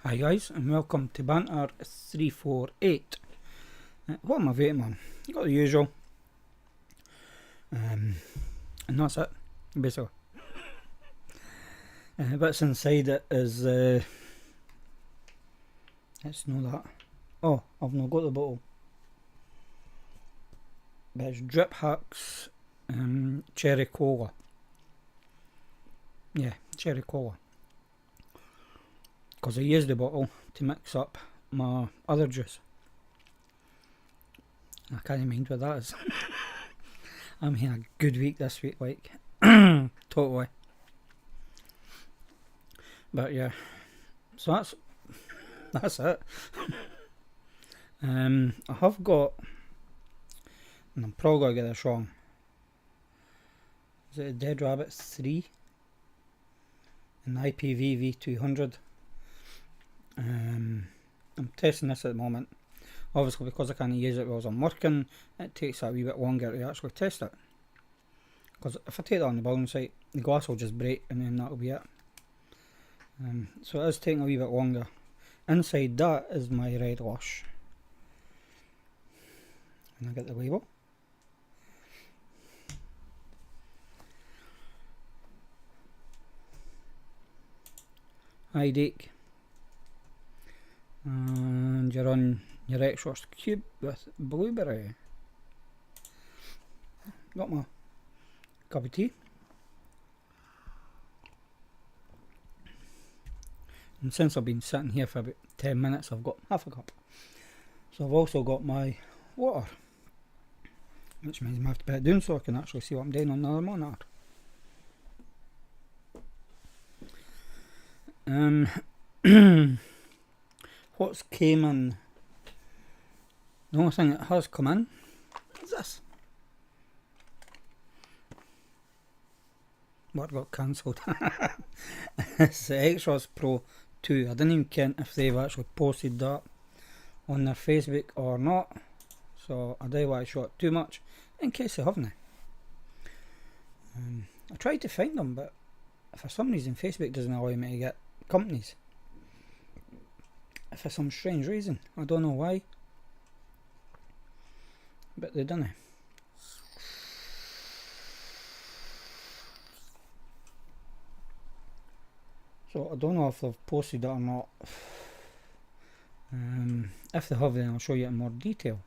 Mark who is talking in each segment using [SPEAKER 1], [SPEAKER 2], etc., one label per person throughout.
[SPEAKER 1] Hi guys, and welcome to Banter 348. What am I vaping on? Got the usual. And that's it, basically. Bits inside it is, it's not that. Oh, I've not got the bottle. But it's Drip Hacks Cherry Cola. Yeah, Cherry Cola. Because I used the bottle to mix up my other juice. I can't mind what that is. I'm having a good week this week, like, totally. But yeah, so that's it. I have got, and I'm probably going to get this wrong, is it a Dead Rabbit 3? An IPV V200. I'm testing this at the moment. Obviously, because I can't use it while I'm working, it takes a wee bit longer to actually test it. Because if I take that on the building site, the glass will just break and then that'll be it. So it is taking a wee bit longer. Inside that is my red lush. And I get the label. Hi Dake. And you're on your exhaust cube with blueberry. Got my cup of tea. And since I've been sitting here for about 10 minutes, I've got half a cup. So I've also got my water, which means I have to put it down so I can actually see what I'm doing on another monitor. What's came in? The only thing that has come in is this. What got cancelled? It's the Extras Pro 2. I didn't even care if they've actually posted that on their Facebook or not, so I don't want to show it too much in case they haven't. I tried to find them, but for some reason Facebook doesn't allow me to get companies. For some strange reason, I don't know why, but they don't. So I don't know if they've posted it or not. If they have, then I'll show you in more detail.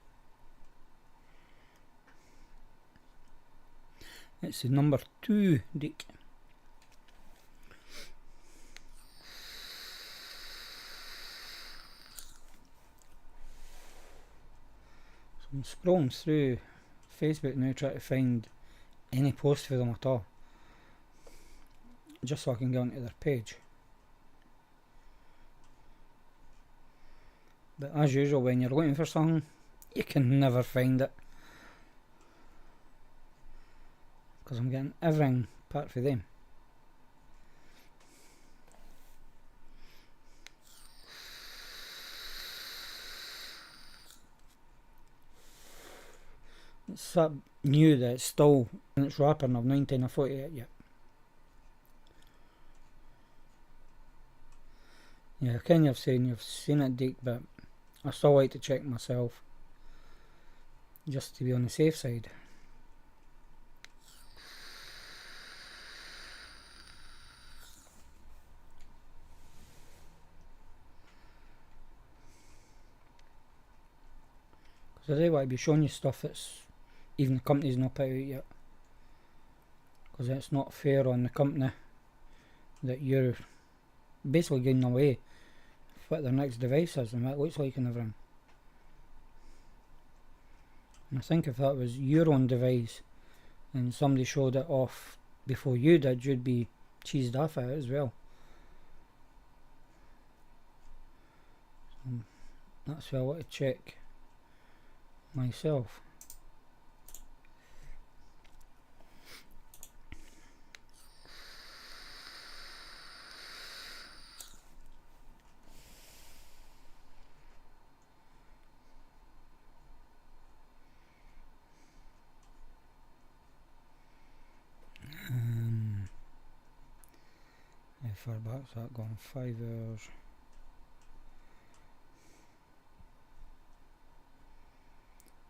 [SPEAKER 1] It's the number 2 deck. So I'm scrolling through Facebook now trying to find any post for them at all, just so I can get onto their page. But as usual, when you're looking for something, you can never find it. Because I'm getting everything apart from them. It's that new that it's still in its wrapper and I've not taken a photo of it yet. Yeah, Ken, you've seen it, Deke, but I still like to check myself, just to be on the safe side. Because I don't want to be showing you stuff that's even the company's not put out yet. Because it's not fair on the company that you're basically giving away what their next device is and what it looks like and everything. And I think if that was your own device and somebody showed it off before you did, you'd be cheesed off at it as well. So that's why I want to check myself. How far back's that gone? 5 hours.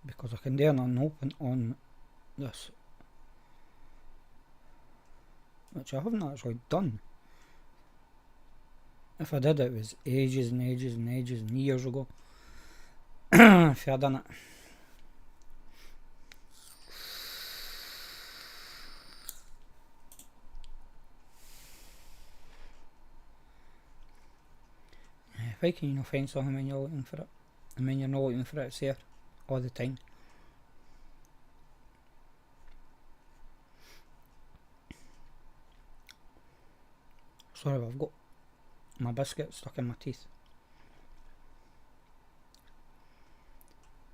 [SPEAKER 1] because I can do an unopen on this, which I haven't actually done. If I did, it was ages and ages and ages and years ago. If I done it. Why can you not find something when you're looking for it? And when you're not looking for it, it's there all the time. Sorry, I've got my biscuit stuck in my teeth.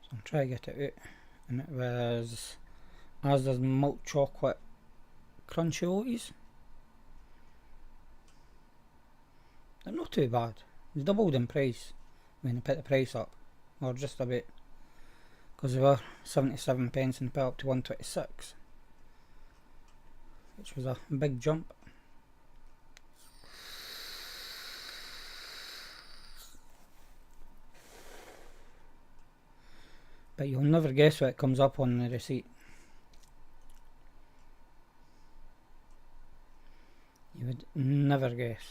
[SPEAKER 1] So I'm trying to get it out. And it was Asda's milk chocolate crunchy oaties. They're not too bad. It's doubled in price when they put the price up, or just a bit, because they were 77 pence and put up to 126, which was a big jump. But you'll never guess what comes up on the receipt. You would never guess.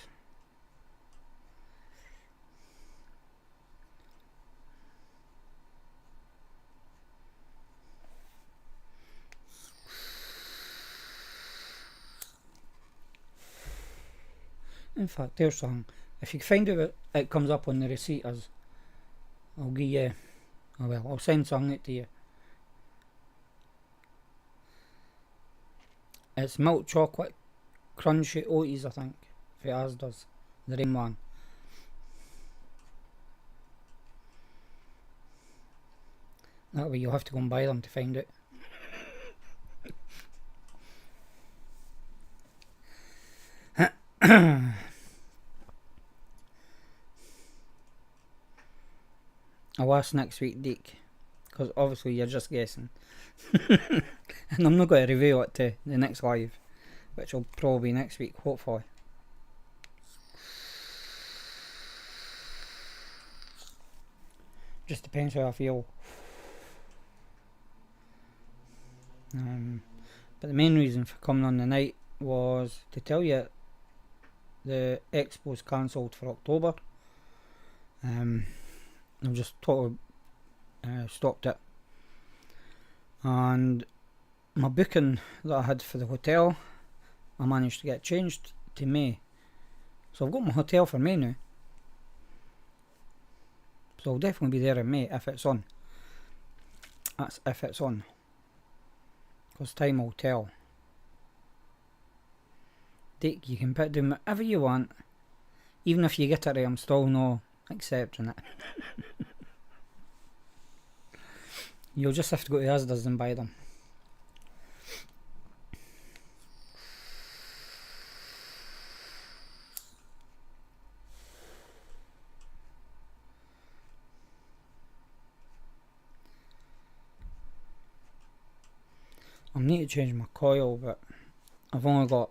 [SPEAKER 1] In fact, there's something. If you find out what it comes up on the receipt as, I'll give you, oh well, I'll send something out to you. It's milk chocolate crunchy oaties, I think, for Asda's, the Rain one. That way you'll have to go and buy them to find it. I'll ask next week, Deke, because obviously you're just guessing. And I'm not going to reveal it to the next live, which will probably be next week, hopefully. Just depends how I feel. But the main reason for coming on the night was to tell you the expo's cancelled for October. I've just totally stopped it, and my booking that I had for the hotel, I managed to get changed to May, so I've got my hotel for May now, so I'll definitely be there in May if it's on. That's if it's on, because time will tell. Dick, you can put down whatever you want, even if you get it right, I'm still not accepting it. You'll just have to go to Asda's and buy them. I need to change my coil, but I've only got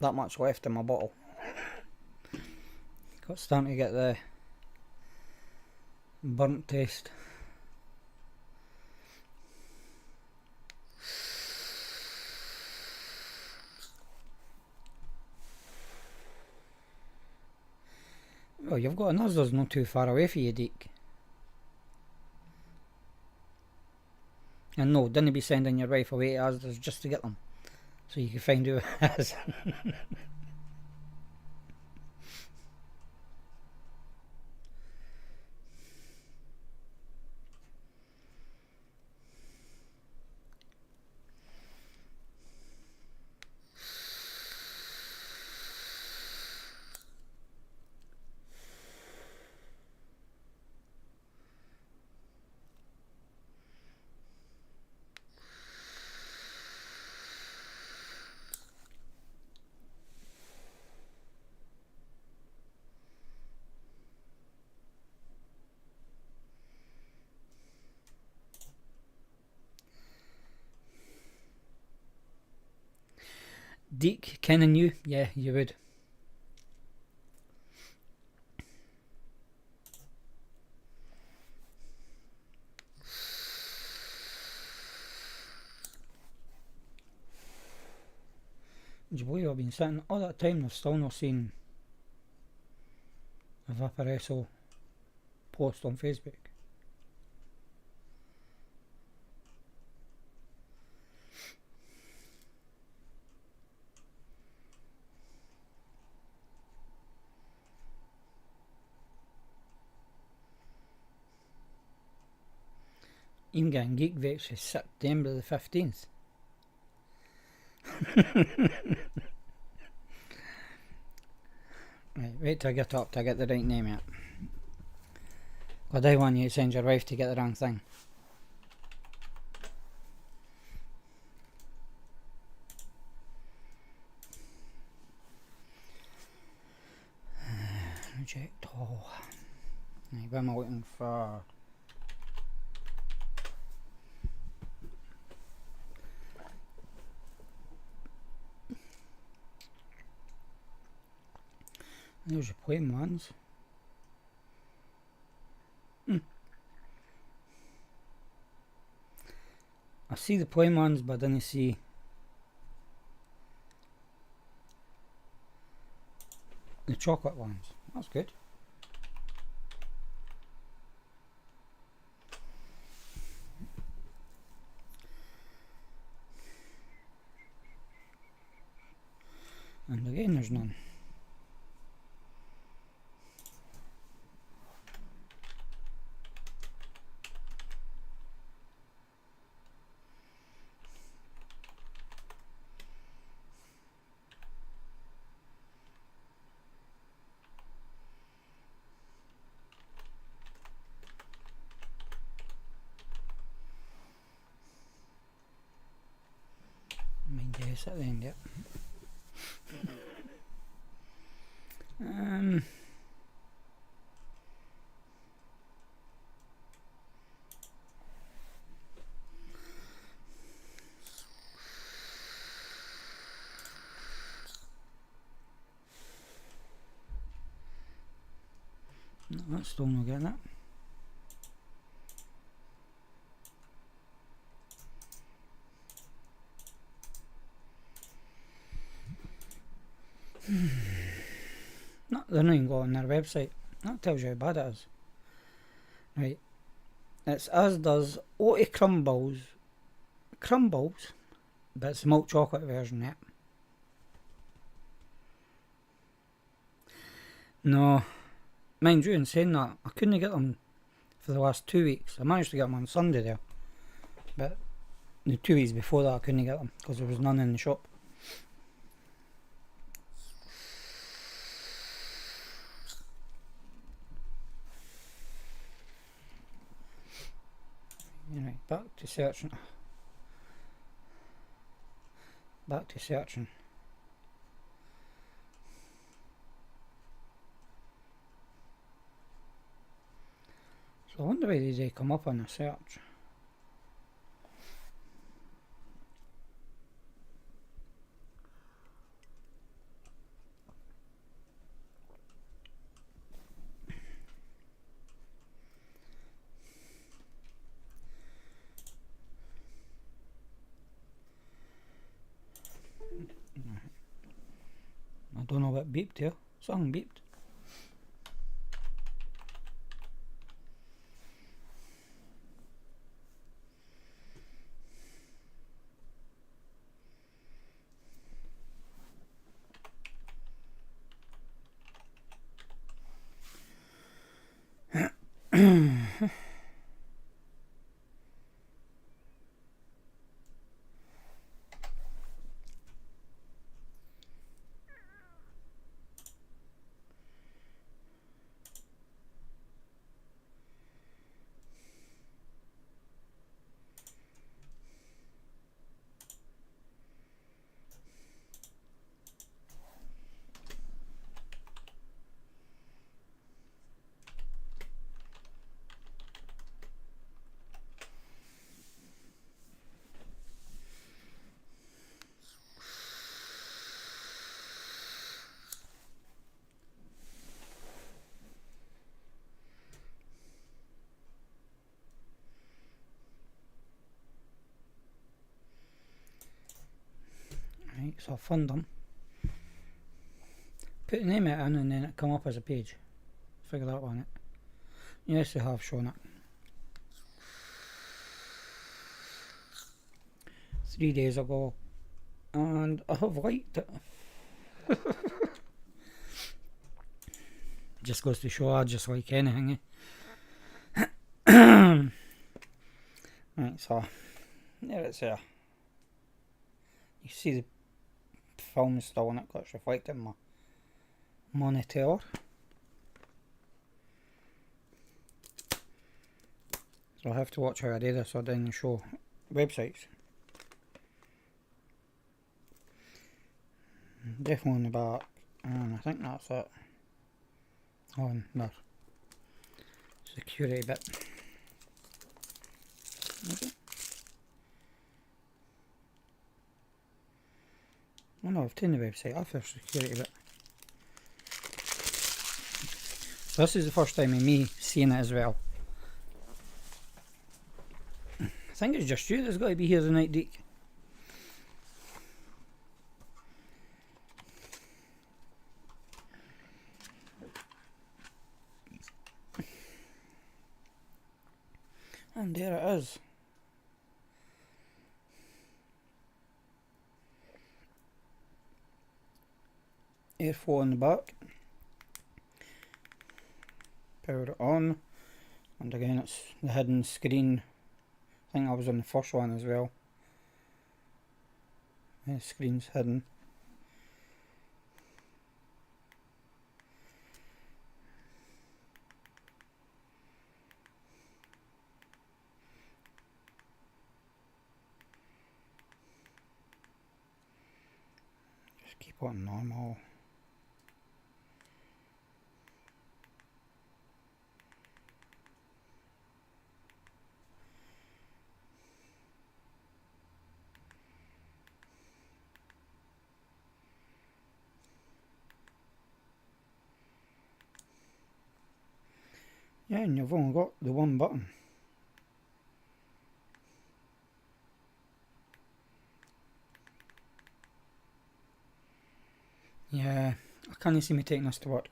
[SPEAKER 1] that much left in my bottle. It's starting to get the burnt taste. Well, you've got an Asda's not too far away for you, Deke. And no, didn't be sending your wife away to Asda's just to get them, so you can find who it is. Deke, kenning you? Yeah, you would. Would you believe I've been sitting all that time and I've still not seen a Vaporesso post on Facebook? I'm getting Geek Vapes for September the 15th. Right, wait till I get up to get the right name out. I don't want you to send your wife to get the wrong thing. Reject all. Right, what am I looking for? There's your plain ones. I see the plain ones, but I didn't see the chocolate ones. That's good. And again, there's none. Guess at the end, yep. No, that's still not getting it. No, they're not even got on their website. That tells you how bad it is. Right. It's as does Oaty Crumbles, but it's the milk chocolate version, yep. No, mind you, in saying that, I couldn't get them for the last 2 weeks. I managed to get them on Sunday there, but the 2 weeks before that I couldn't get them because there was none in the shop. Anyway, back to searching. So I wonder why they come up on a search. I don't know what beeped here. Something beeped. Right, so I found them. put the name of it in and then it come up as a page. Figure that one out. Yes, they have shown it. 3 days ago, and I have liked it. Just goes to show I just like anything. Right, so there it's there. You see the film still on it, because it's reflecting my monitor. So I have to watch how I do this or then show websites. Definitely on the back, and I think that's it. On there. Security bit. Okay. Oh no, I've turned the website off for security bit. So this is the first time of me seeing it as well. I think it's just you that's got to be here tonight, Deke. And there it is. Airflow on the back. Power it on. And again it's the hidden screen. I think I was on the first one as well. The screen's hidden. Just keep it on normal. Yeah, and you've only got the one button. Yeah, I can't see me taking this to work.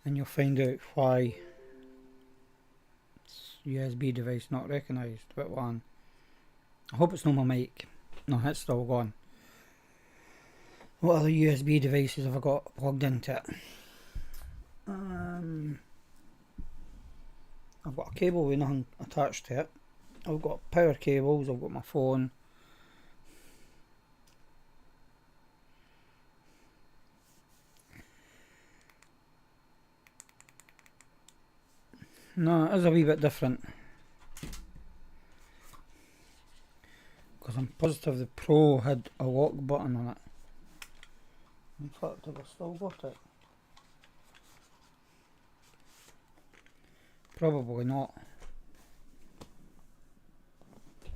[SPEAKER 1] And you'll find out why USB device not recognised. Bit one. I hope it's not my mic. No, it's still gone. What other USB devices have I got plugged into it? I've got a cable with nothing attached to it. I've got power cables, I've got my phone. No, it is a wee bit different. Because I'm positive the Pro had a lock button on it. In fact, have I still got it? Probably not.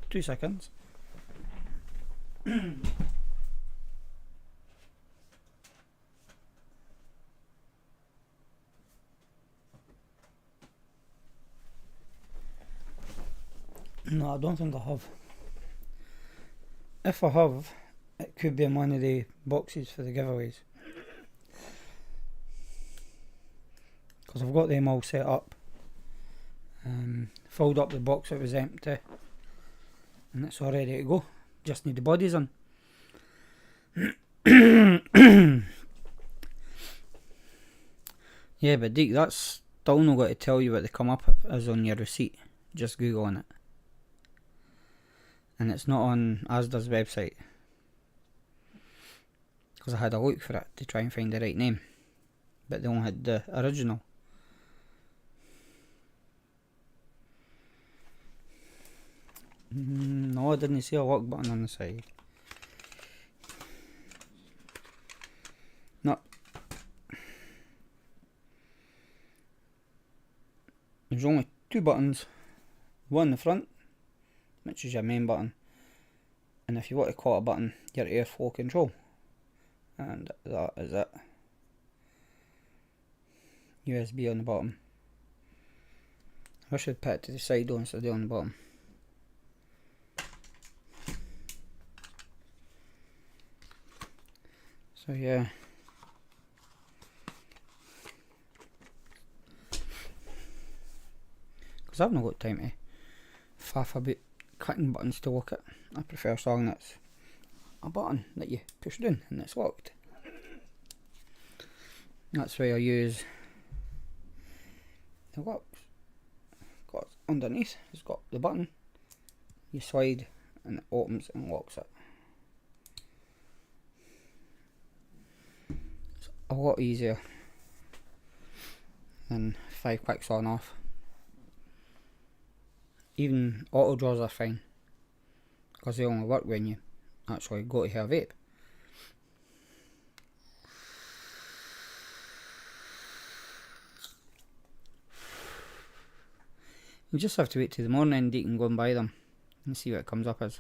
[SPEAKER 1] 2 seconds. No, I don't think I have. If I have, it could be in one of the boxes for the giveaways. Because I've got them all set up. Filled up the box, it was empty. And it's all ready to go. Just need the bodies on. Yeah, but Deke, that's still not got to tell you what they come up as on your receipt. Just Google on it. And it's not on Asda's website. Because I had a look for it to try and find the right name. But they only had the original. No, I didn't see a lock button on the side. No. There's only 2 buttons. One in the front, which is your main button. And if you want to call it a button, your airflow control. and that is it. USB on the bottom. I should put it to the side though instead of on the bottom. So yeah. Because I've not got time to faff about clicking buttons to look at. I prefer something that's a button that you push down and it's locked. That's why I use the locks. Got underneath, it's got the button. You slide and it opens and locks it. It's a lot easier than 5 clicks on off. Even auto draws are fine because they only work when you actually go to have a vape. You just have to wait till the morning and you can go and buy them and see what it comes up as.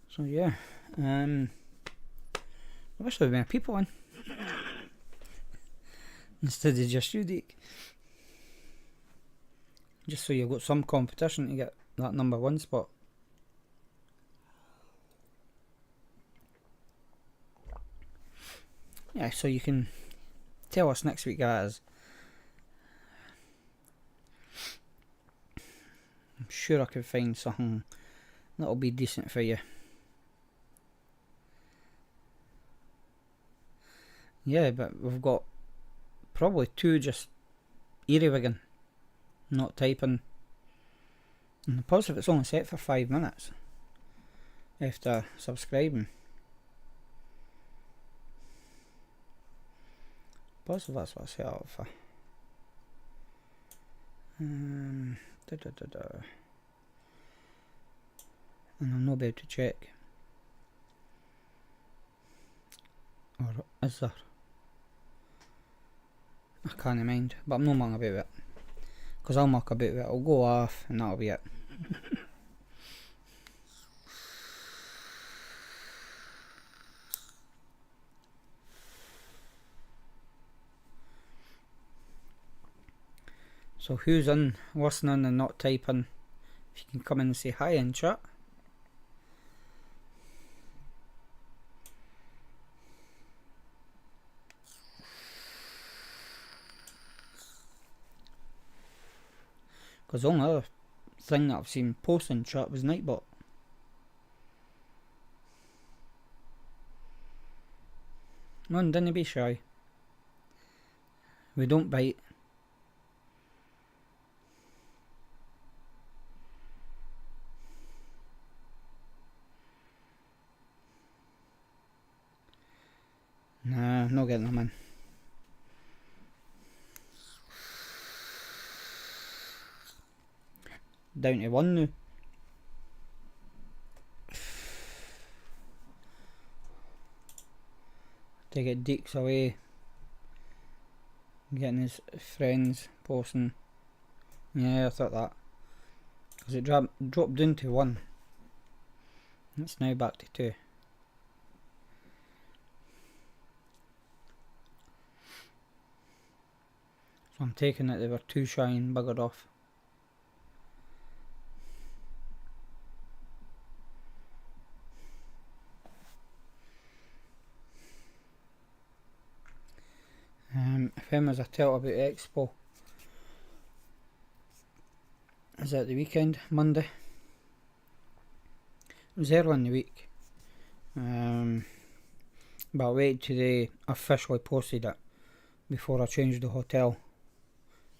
[SPEAKER 1] So yeah, I wish there would be more people in instead of just you, Deke. Just so you've got some competition to get that number 1 spot. Yeah, so you can tell us next week, guys. I'm sure I could find something that'll be decent for you. Yeah, but we've got probably 2 just earwigging, not typing. And the positive, it's only set for 5 minutes after subscribing. Positive, that's what I set up for. And I'll not be able to check. Or is there? I can't mind, but I'm no mucking about it. Because I'll muck about it, I'll go off and that'll be it. So who's in listening and not typing? If you can come in and say hi in chat. Because the only other thing that I've seen post in chat was Nightbot. None, didn't be shy. We don't bite. Nah, not getting them in. Down to 1 now. To get Deeks away. Getting his friends posting. Yeah, I thought that. Because it dropped down to 1. It's now back to 2. So I'm taking it they were too shy and buggered off. If him as I tell about Expo is at the weekend, Monday. It was early in the week. But I waited till they officially posted it before I changed the hotel.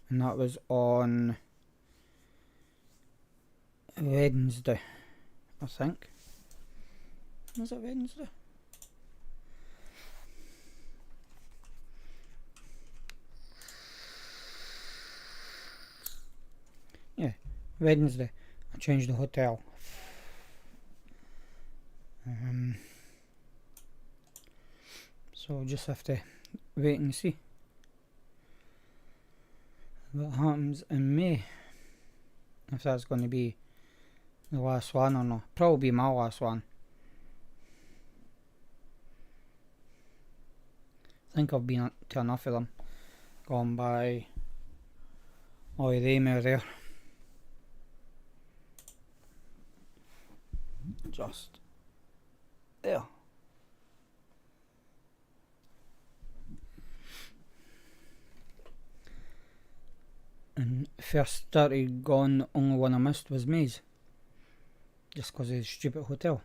[SPEAKER 1] And that was on Wednesday, I think. Was it Wednesday? Yeah, Wednesday. I changed the hotel. So we'll just have to wait and see what happens in May. If that's going to be the last one or not. Probably be my last one. I think I've been to enough of them. Gone by all of them are there. Just there. And first started gone, the only one I missed was Maze. Just because of the stupid hotel.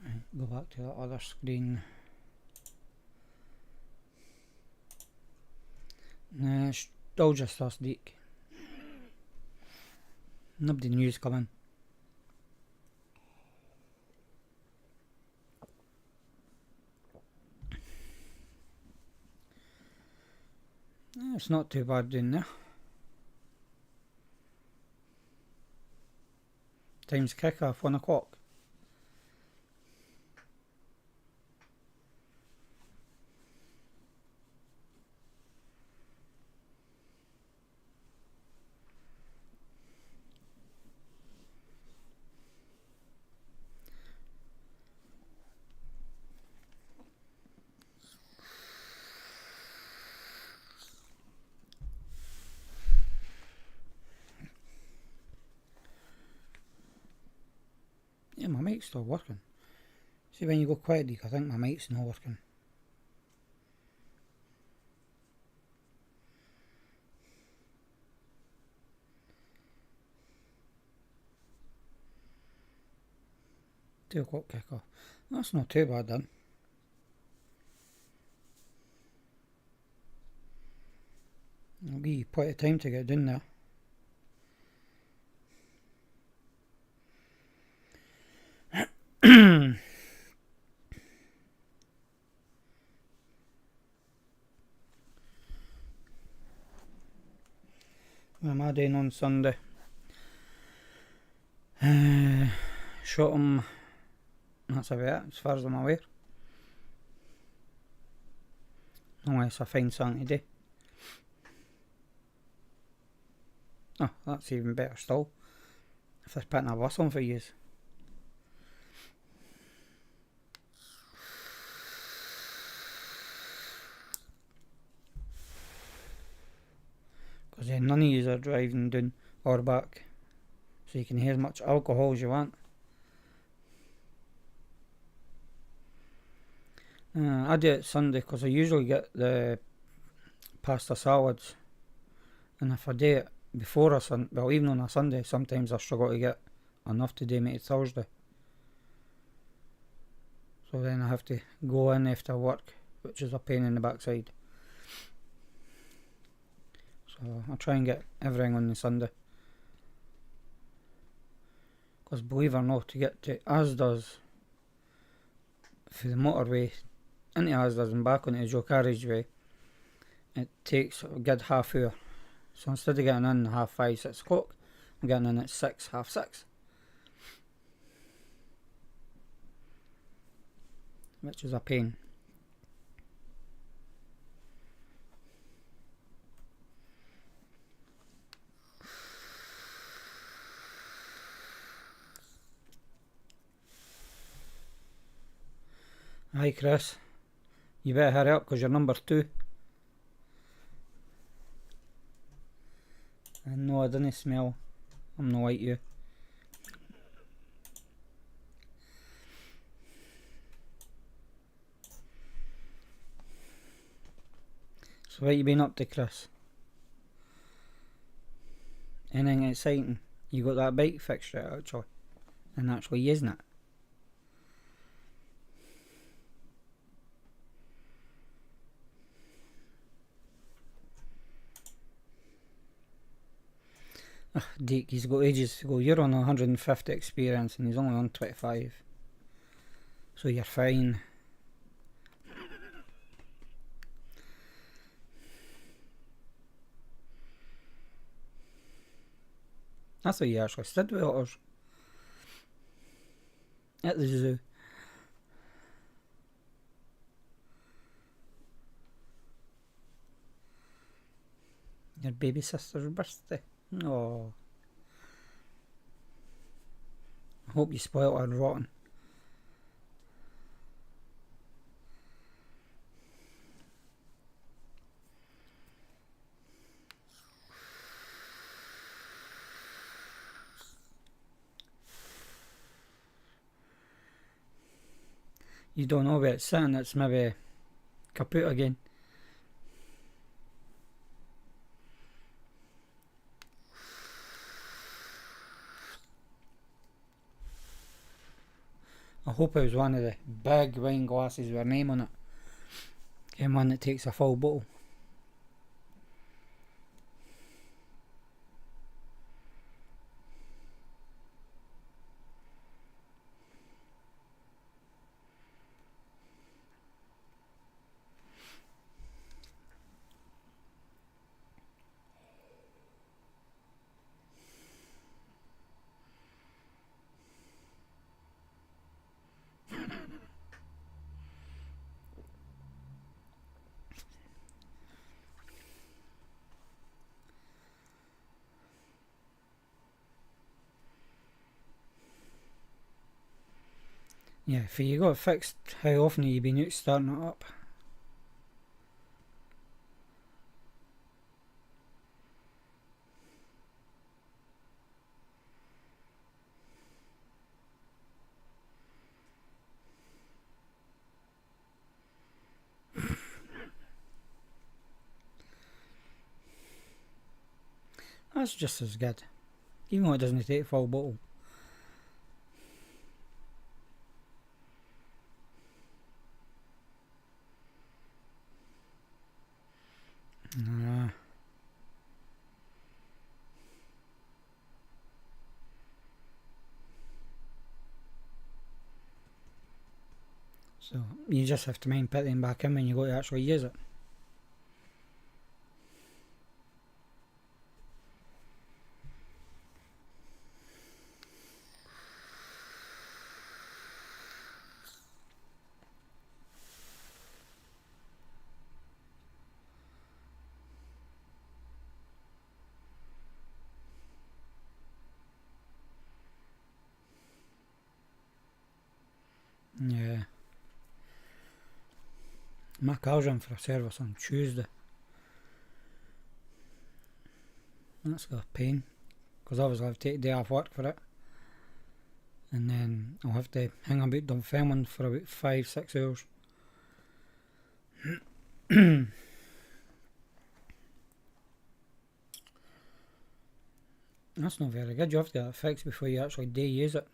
[SPEAKER 1] Right, go back to that other screen. Nah, still just us, Deek. Nobody new's coming. It's not too bad doing there. Time's kick off, 1 o'clock. Yeah, my mic's still working. See, when you go quiet, Deek, I think my mic's not working. Two o'clock kick off. That's not too bad then. It'll be quite a time to get down there. What am I doing on Sunday? Shot him. That's about it, as far as I'm aware. Unless I find something to do. Oh, that's even better still. If they're putting a bus on for years. Because then none of you are driving down or back. So you can hear as much alcohol as you want. I do it Sunday because I usually get the pasta salads. And if I do it before a Sunday, well, even on a Sunday, sometimes I struggle to get enough to do me to Thursday. So then I have to go in after work, which is a pain in the backside. So I try and get everything on the Sunday. Because believe it or not, to get to Asda's for the motorway into Asda's and back onto the Joe Carriageway, it takes a good half hour. So instead of getting in 5:30, 6 o'clock, I'm getting in at 6, 6:30. Which is a pain. Hi Chris, you better hurry up because you're number 2. And no, I didn't smell. I'm not like you. So what you been up to, Chris? Anything exciting? You got that bike fixed right actually? And actually using it? Ugh, Deke, he's got ages to go. You're on 150 experience and he's only on 25. So you're fine. That's what you actually stood with otters at the zoo. Your baby sister's birthday. Oh, I hope you spoiled her rotten. You don't know where it's sitting, it's maybe kaput again. I hope it was one of the big wine glasses with a name on it. And one that takes a full bottle. Yeah, if you got it fixed, how often have you been out starting it up? That's just as good. Even though it doesn't take a full bottle. So you just have to mind putting them back in when you go to actually use it. Yeah. My car's in for a service on Tuesday. That's a pain, because obviously I'll take a day off work for it. And then I'll have to hang about Dunfermline for about 5-6 hours. That's not very good. You have to get it fixed before you actually do use it.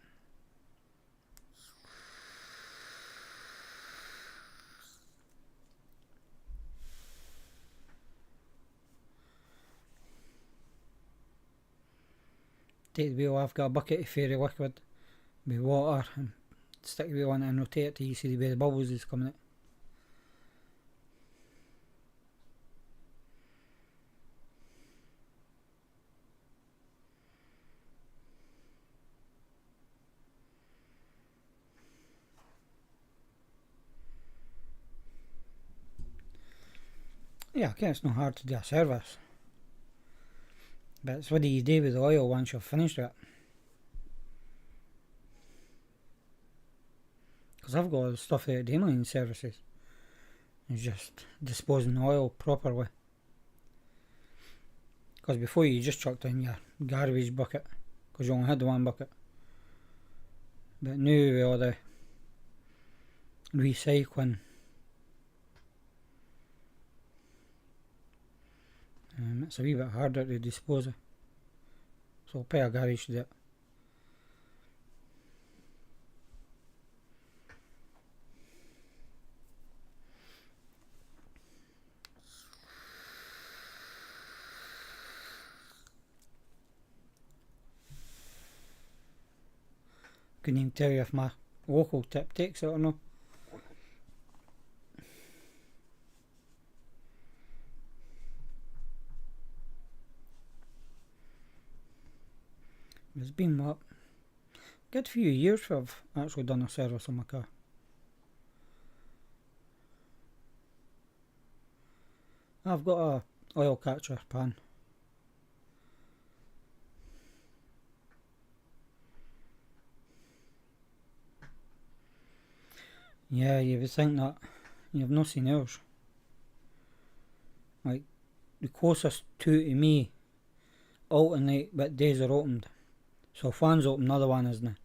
[SPEAKER 1] Take the wheel off, got a bucket of fairy liquid with water and stick the wheel in it and rotate it till you see the way the bubbles is coming out. Yeah, okay, it's not hard to do a service. But it's what do you do with the oil once you've finished it? Because I've got all the stuff out of Daimler services. It's just disposing the oil properly. Because before you just chucked in your garbage bucket, because you only had the one bucket. But now with all the recycling, it's a wee bit harder to dispose of. So I'll pay a garage to do it. Couldn't even tell you if my local tip takes it or not. It's been what? Good few years for I've actually done a service on my car. I've got a oil catcher pan. Yeah, you would think that. You've not seen ours. Like, the closest two to me alternate but days are opened. So if one's open, the other one isn't.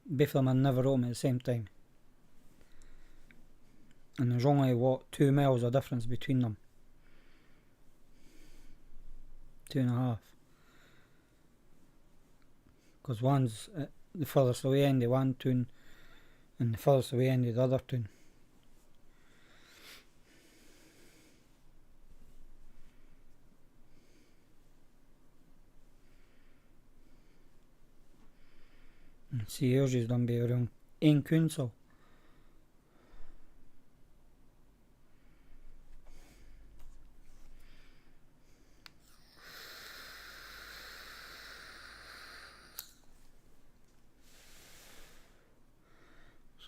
[SPEAKER 1] Both of them are never open at the same time. And there's only, 2 miles of difference between them. 2.5. Because one's at the furthest away end of one tune and the furthest away end of the other tune. And see, yours is done by around 1 council.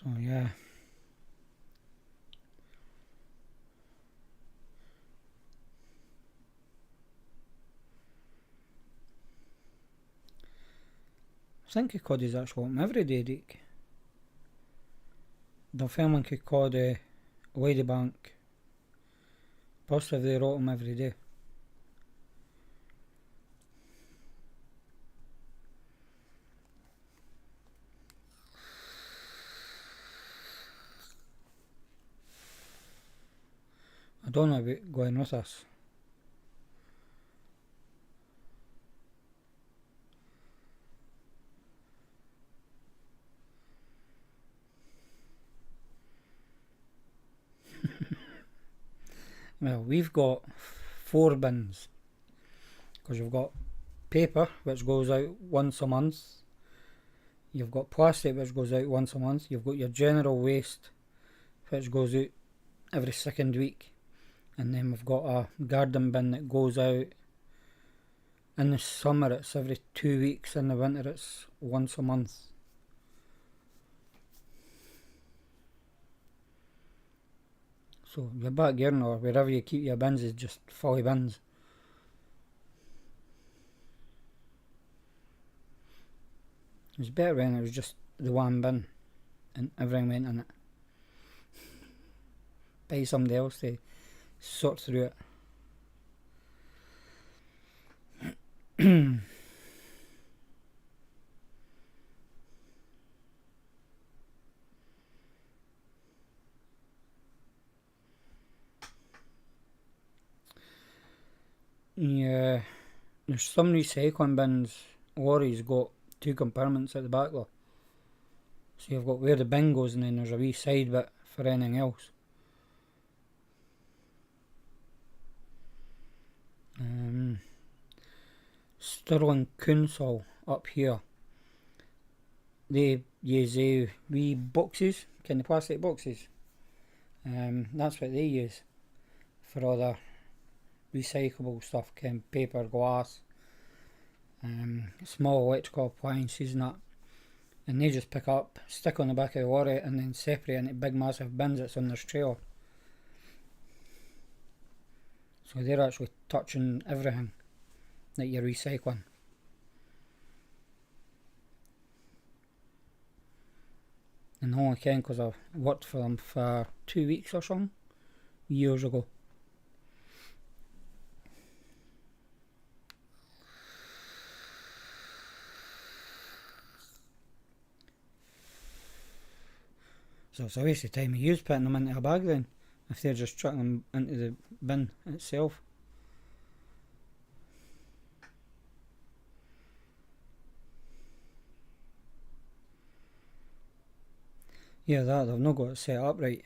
[SPEAKER 1] So yeah. I think Kirkcaldy's actually open every day, Dick. The filming Kirkcaldy, Ladybank, possibly they're open every day. I don't know about going with us. Well, we've got 4 bins. Because you've got paper, which goes out once a month. You've got plastic, which goes out once a month. You've got your general waste, which goes out every 2nd week. And then we've got a garden bin that goes out. In the summer it's every 2 weeks, in the winter it's once a month. So your backyard or wherever you keep your bins is just full of bins. It's better when it was just the one bin and everything went in it. Pay somebody else to sort through it. Yeah, there's some recycling bins. Lorries got 2 compartments at the back though. So you've got where the bin goes and then there's a wee side bit for anything else. Stirling Council up here, they use wee boxes, kind of plastic boxes. That's what they use for all their recyclable stuff, kind of paper, glass, small electrical appliances and that. And they just pick up, stick on the back of the lorry and then separate into big massive bins that's on their trailer. So they're actually touching everything that you're recycling. And all I can because I've worked for them for 2 weeks or something, years ago. So it's a waste of time of use putting them into a bag then, if they're just chucking them into the bin itself. Yeah, that they've not got it set up right,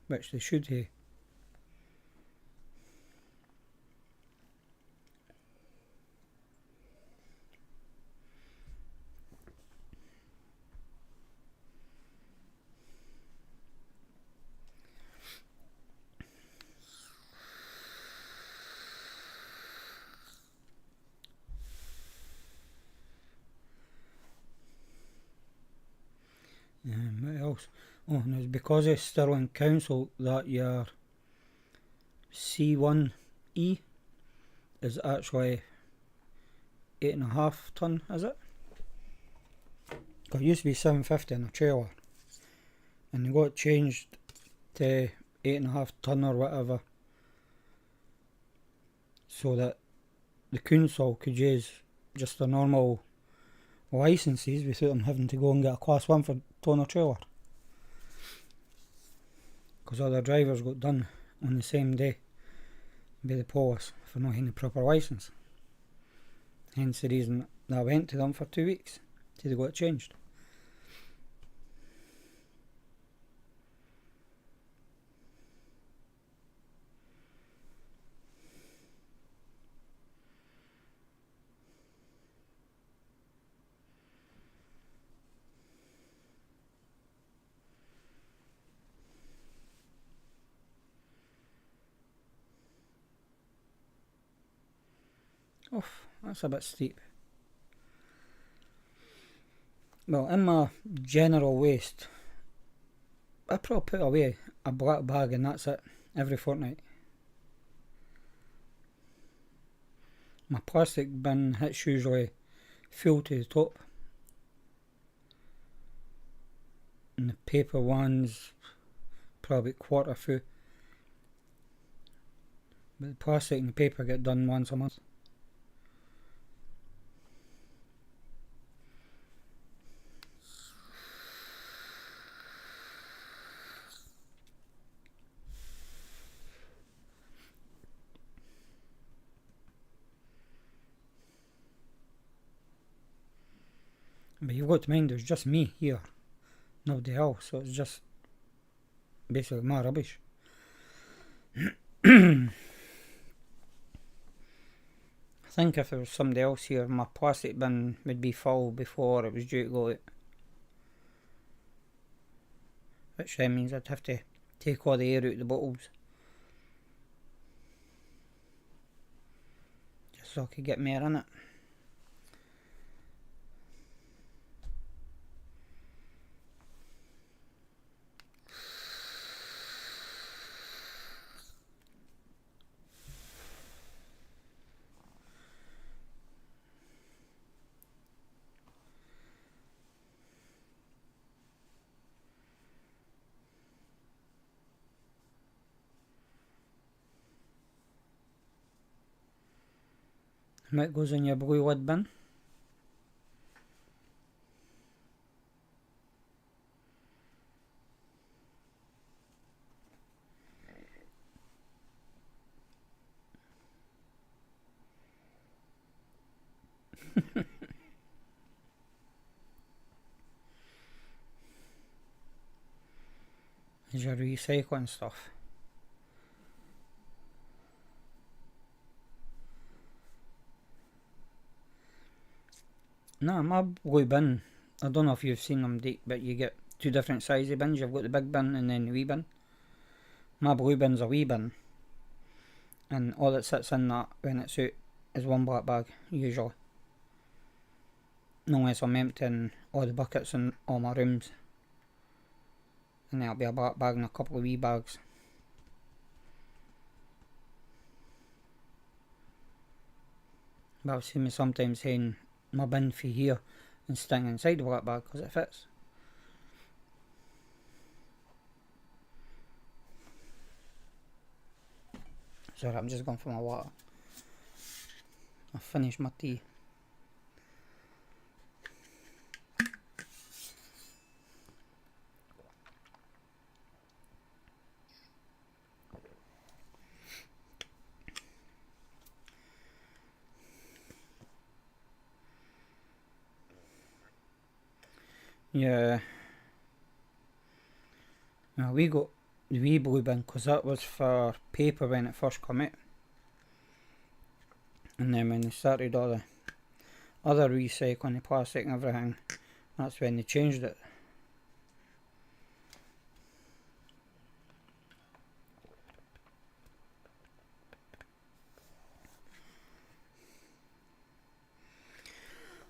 [SPEAKER 1] which they should have. What else? Oh, and it's because of Stirling Council that your C1E is actually 8.5 tonne, is it? It used to be 750 in a trailer, and they got changed to 8.5 tonne or whatever, so that the council could use just the normal licences without them having to go and get a class 1 for towing a trailer. Because all the drivers got done on the same day by the police for not having the proper licence. Hence the reason that I went to them for 2 weeks till they got it changed. Oof, that's a bit steep. Well, in my general waste, I probably put away a black bag and that's it, every fortnight. My plastic bin hits usually full to the top, and the paper ones probably quarter full. But the plastic and the paper get done once a month. But you've got to mind there's just me here, nobody else, so it's just basically my rubbish. I think if there was somebody else here, my plastic bin would be full before it was due to go out. Which then means I'd have to take all the air out of the bottles, just so I could get more in it. And it goes in your blue lid bin. Is your recycling stuff. Nah, my blue bin, I don't know if you've seen them, but you get two different sizes of bins. You've got the big bin and then the wee bin. My blue bin's a wee bin, and all that sits in that when it's out is one black bag, usually. Unless I'm emptying all the buckets in all my rooms, and there'll be a black bag and a couple of wee bags. But I've seen me sometimes saying my bin for here and sticking inside the black bag because it fits. Sorry, I'm just going for my water. I've finished my tea. Yeah. Now we got the wee blue bin because that was for paper when it first came out. And then when they started all the other recycling, the plastic and everything, that's when they changed it.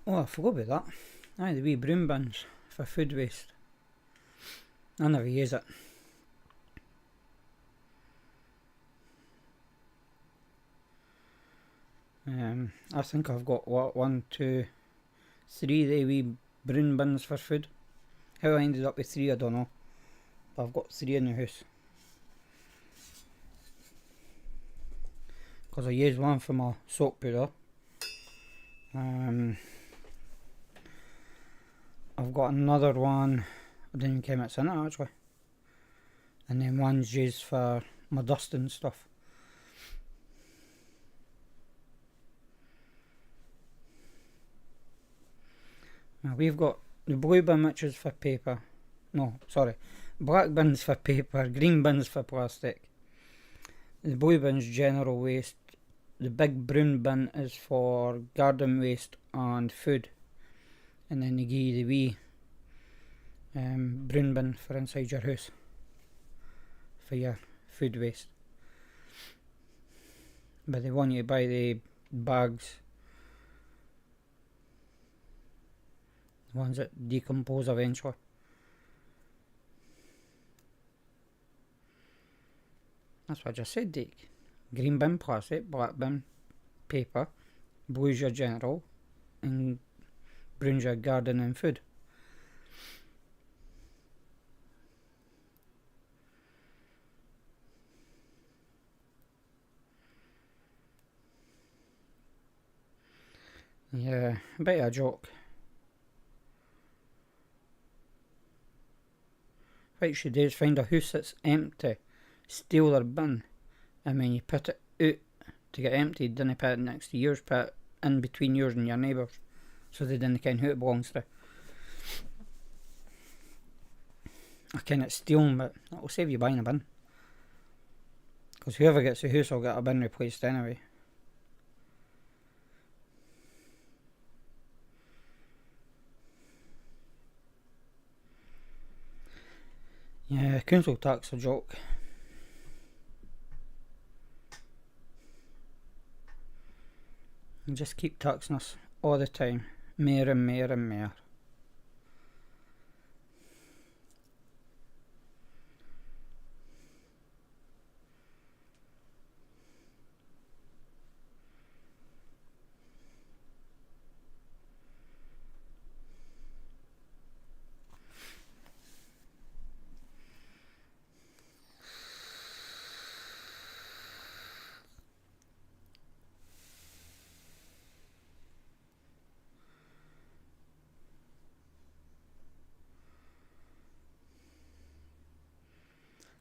[SPEAKER 1] Oh, I forgot about that. Aye, the wee broom bins for food waste. I never use it. I think I've got what, 1, 2, 3 of the wee brown bins for food. How I ended up with 3 I don't know, but I've got 3 in the house. Because I use one for my soap powder. I've got another one, I didn't even care what's in it actually. And then one's used for my dust and stuff. Now we've got the blue bin, which is for paper. No, sorry. Black bin's for paper, green bin's for plastic. The blue bin's general waste. The big brown bin is for garden waste and food. And then they give you the wee brown bin for inside your house, for your food waste. But they want you to buy the bags, the ones that decompose eventually. That's what I just said, Dick. Green bin plastic, black bin paper, blue's your general, and brown's your garden and food. Yeah, a bit of a joke. What you should do is find a house that's empty, steal their bin, and when you put it out to get emptied, then put it next to yours, put it in between yours and your neighbours, so they didn't ken who it belongs to. I ken it's stealing, but that'll save you buying a bin. Because whoever gets the house will get a bin replaced anyway. Yeah, council tax a joke. And just keep taxing us all the time, more and more and more.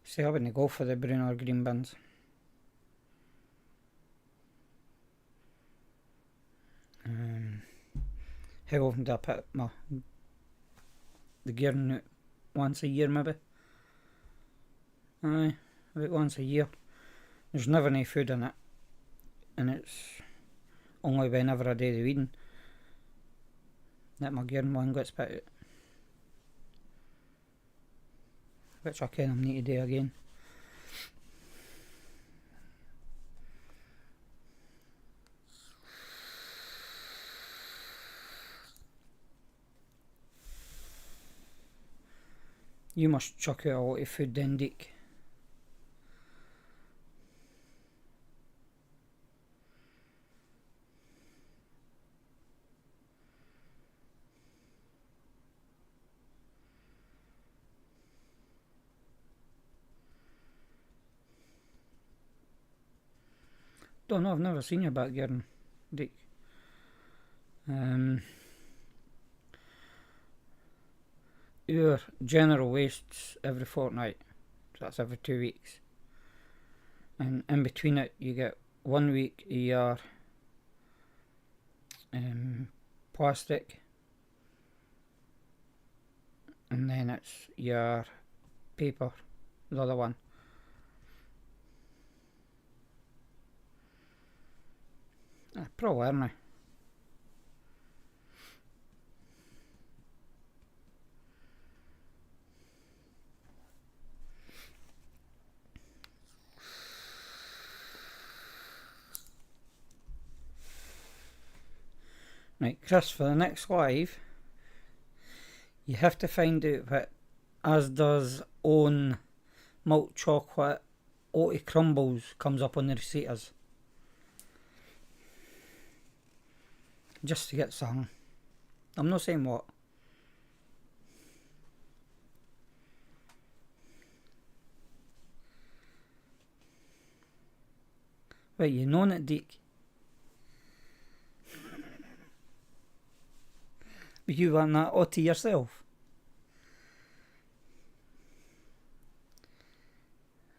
[SPEAKER 1] See, I wouldn't go for the brown or green bins. How often do I put the gear in it? Once a year maybe? Aye, about once a year. There's never any food in it, and it's only whenever I do the weeding that my gear one gets put out. Which I kind of need to do again. You must chuck out a lot of food then, Dick. Don't know, I've never seen your back garden, Dick. Your general wastes every fortnight, so that's every 2 weeks. And in between it, you get 1 week of your plastic, and then it's your paper, the other one. Probably, aren't I? Right, Chris, for the next live, you have to find out what Asda's own milk chocolate oaty crumbles comes up on the receipt as. Just to get some. I'm not saying what. Wait, you known it, Deek? But you want that oaty yourself?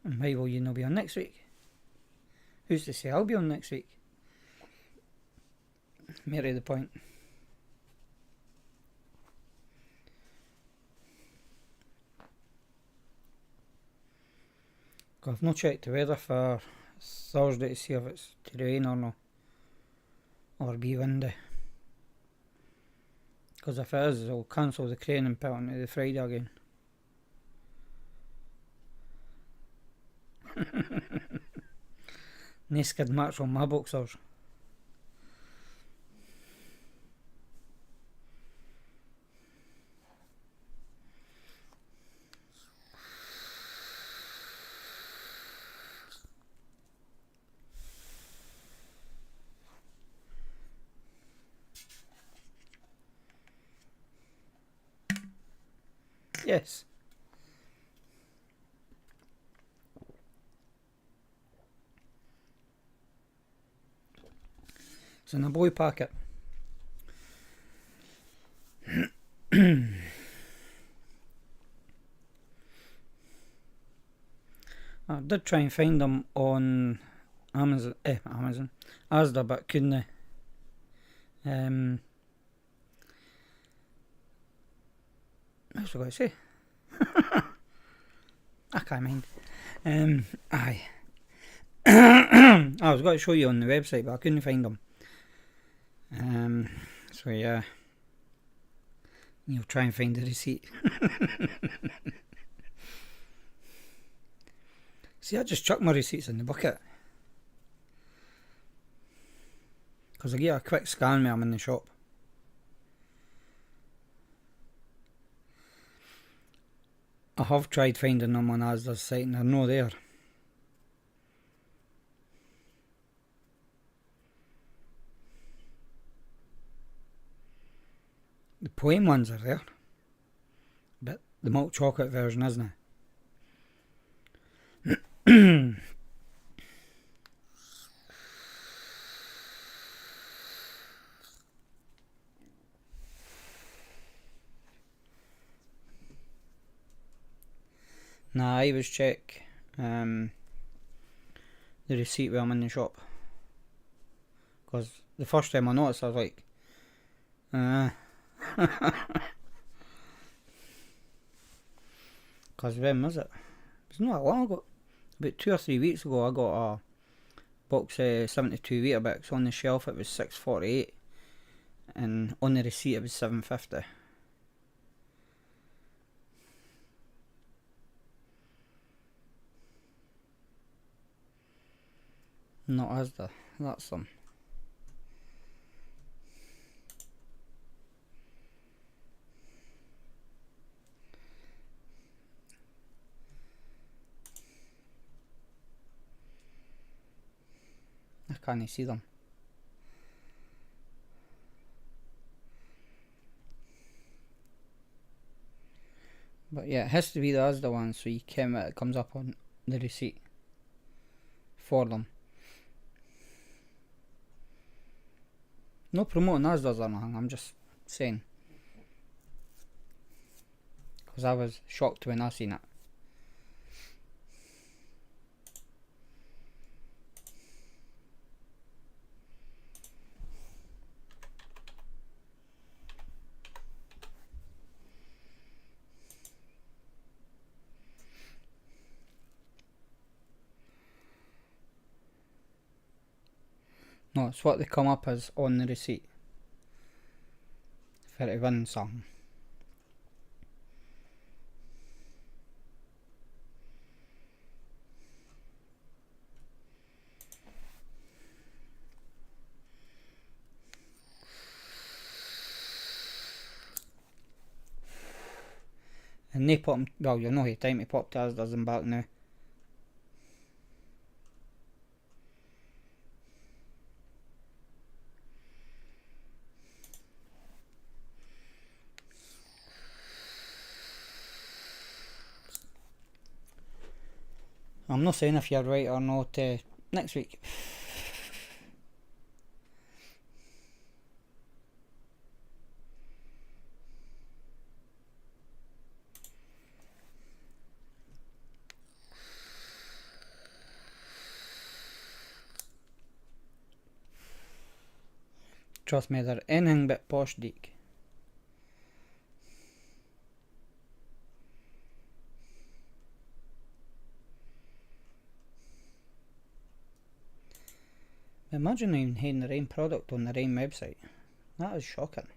[SPEAKER 1] And why will you not be on next week? Who's to say I'll be on next week? Mary the point. I've not checked the weather for Thursday to see if it's to rain or no, or be windy. Because if it is, I'll cancel the crane and put it onto the Friday again. No skid marks on my boxers. Yes. It's in a boy packet. I did try and find them on Amazon, Asda, but couldn't. What was I going to say? I can't mind. Aye. I was going to show you on the website, but I couldn't find them. So yeah, you'll try and find the receipt. See, I just chuck my receipts in the bucket, because I get a quick scan when I'm in the shop. I have tried finding them on Asda's site and they're no there. The plain ones are there, but the milk chocolate version isn't it? Nah, I always check the receipt when I'm in the shop, because the first time I noticed, I was like, because when was it? It's not that long ago. About 2 or 3 weeks ago, I got a box of 72 Weetabix. On the shelf it was $6.48, and on the receipt it was $7.50. Not Asda, that's them. I can't see them. But yeah, it has to be the Asda one, so it comes up on the receipt for them. No promoting Asda's or nothing, I'm just saying. Because I was shocked when I seen it. No, it's what they come up as on the receipt for to win something. And they put them, well, you'll know how time to pop to does them back now. I'm not saying if you're right or not next week. Trust me, they're anything but posh deek. Imagine even having the rain product on the rain website. That is shocking.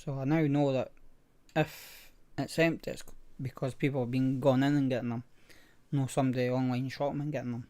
[SPEAKER 1] So I now know that if it's empty, it's because people have been gone in and getting them. No, somebody online shopping and getting them.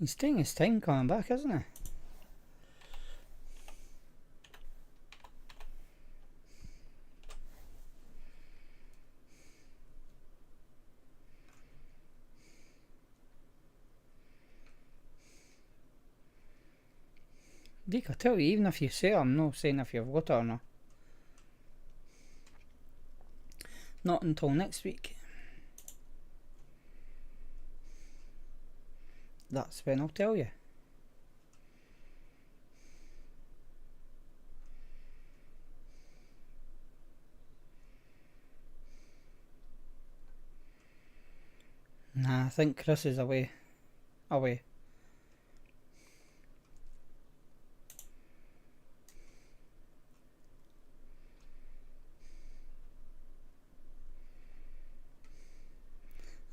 [SPEAKER 1] He's taking his time coming back, isn't he? Dick, I tell you, even if you say it, I'm not saying if you've got it or not. Not until next week. That's when I'll tell you. Nah, I think Chris is away. Away.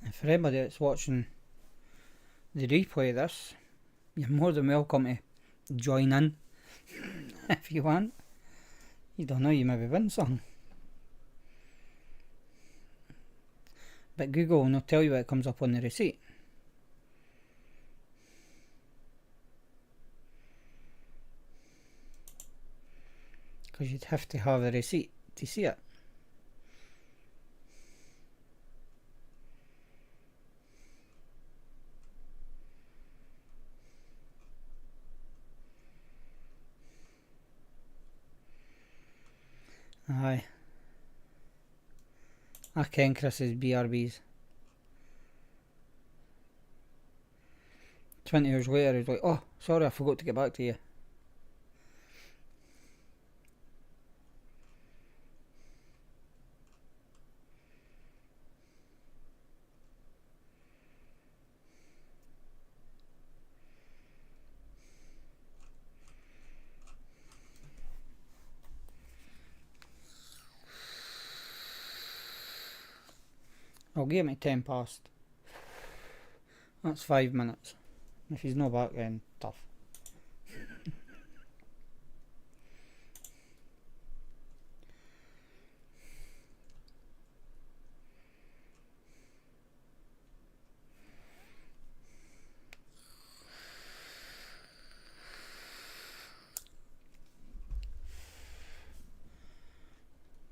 [SPEAKER 1] And for anybody that's watching the replay of this, you're more than welcome to join in if you want. You don't know, you maybe win something. But Google will not tell you what comes up on the receipt. Because you'd have to have a receipt to see it. Aye. I ken Chris's BRBs. 20 years later, he's like, oh, sorry, I forgot to get back to you. I'll give him 10 past. That's 5 minutes. If he's not back, then tough.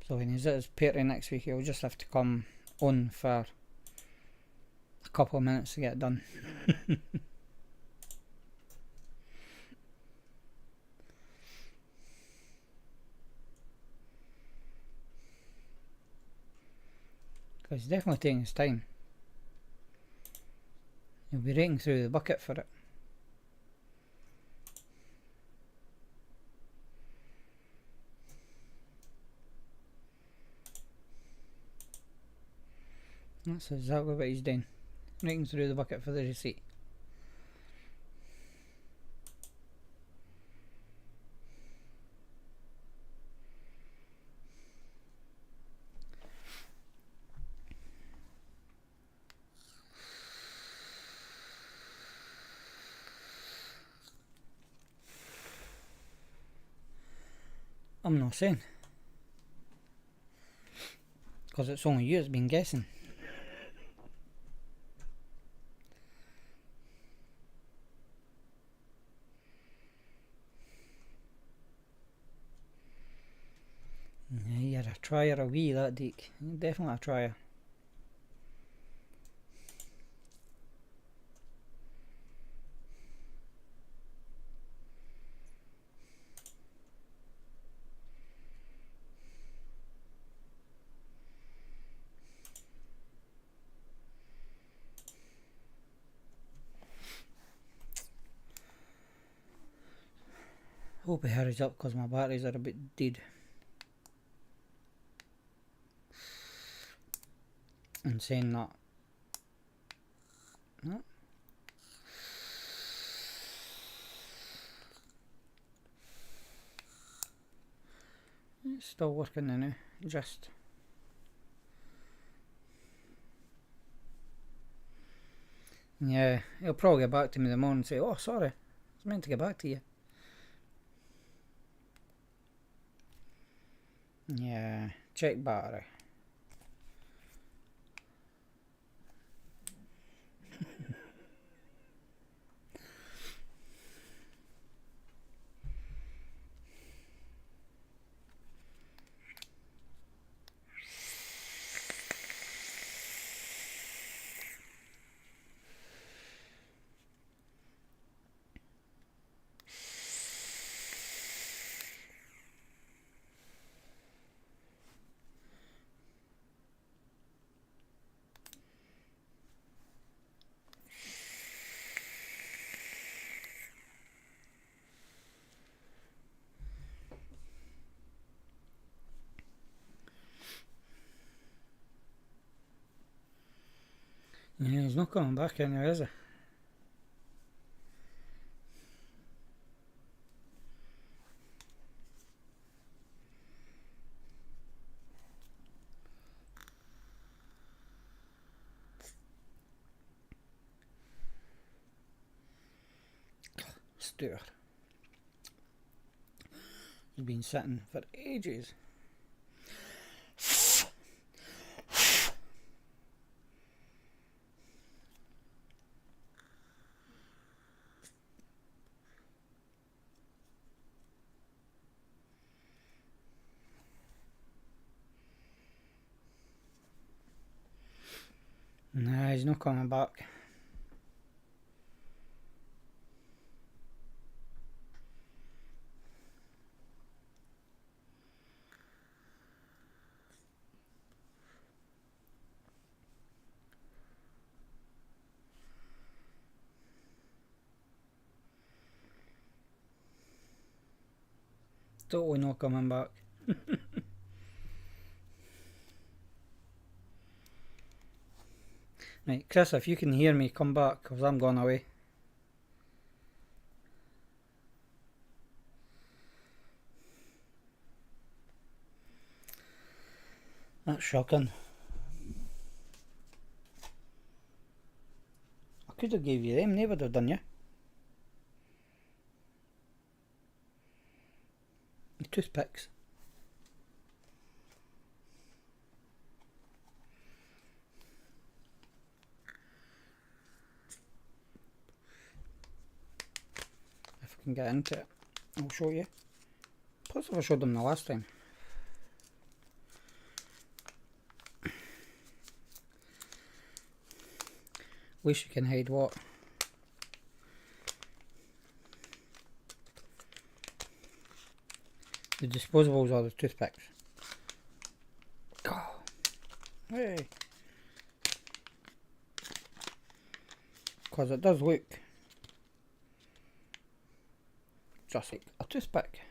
[SPEAKER 1] So when he's at his party next week, he'll just have to come on for a couple of minutes to get it done. Because he's definitely taking his time. You'll be raking through the bucket for it. That's exactly what he's doing. Raking through the bucket for the receipt. I'm not saying. Because it's only you that's been guessing. Yeah, you're a trier a wee, that Deke. You're definitely a trier. Hope he hurries up because my batteries are a bit dead. And saying that. No. It's still working now, just. Yeah, he'll probably get back to me in the morning and say, oh sorry, I was meant to get back to you. Yeah, check battery. Yeah, he's not coming back in there, is he? Stuart. He's been sitting for ages. Nah, he's not coming back. Totally not coming back. Right, Chris, if you can hear me, come back, because I'm going away. That's shocking. I could have gave you them, they would have done you. The toothpicks. If I can get into it, I'll show you. Plus if I showed them the last time. At least you can hide what? The disposables or the toothpicks. Oh. Hey. because it does look just like a toothpick.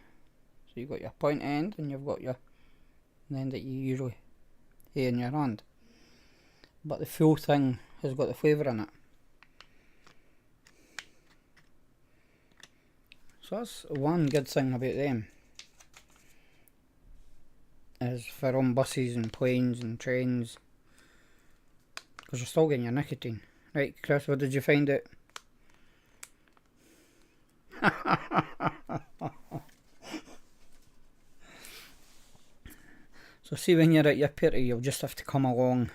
[SPEAKER 1] So you've got your point end and you've got your end that you usually have in your hand, but the full thing has got the flavour in it. So that's one good thing about them, is for on buses and planes and trains, because you're still getting your nicotine. Right, Chris, what did you find out? So see, when you're at your party, you'll just have to come along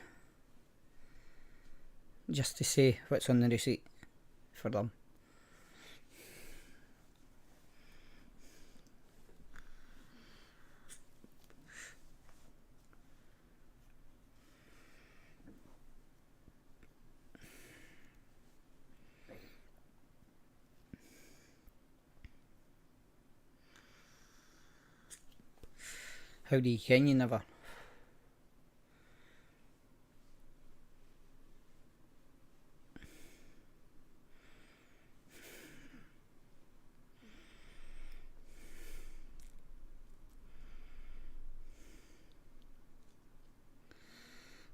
[SPEAKER 1] just to say what's on the receipt for them. How do you ken you never?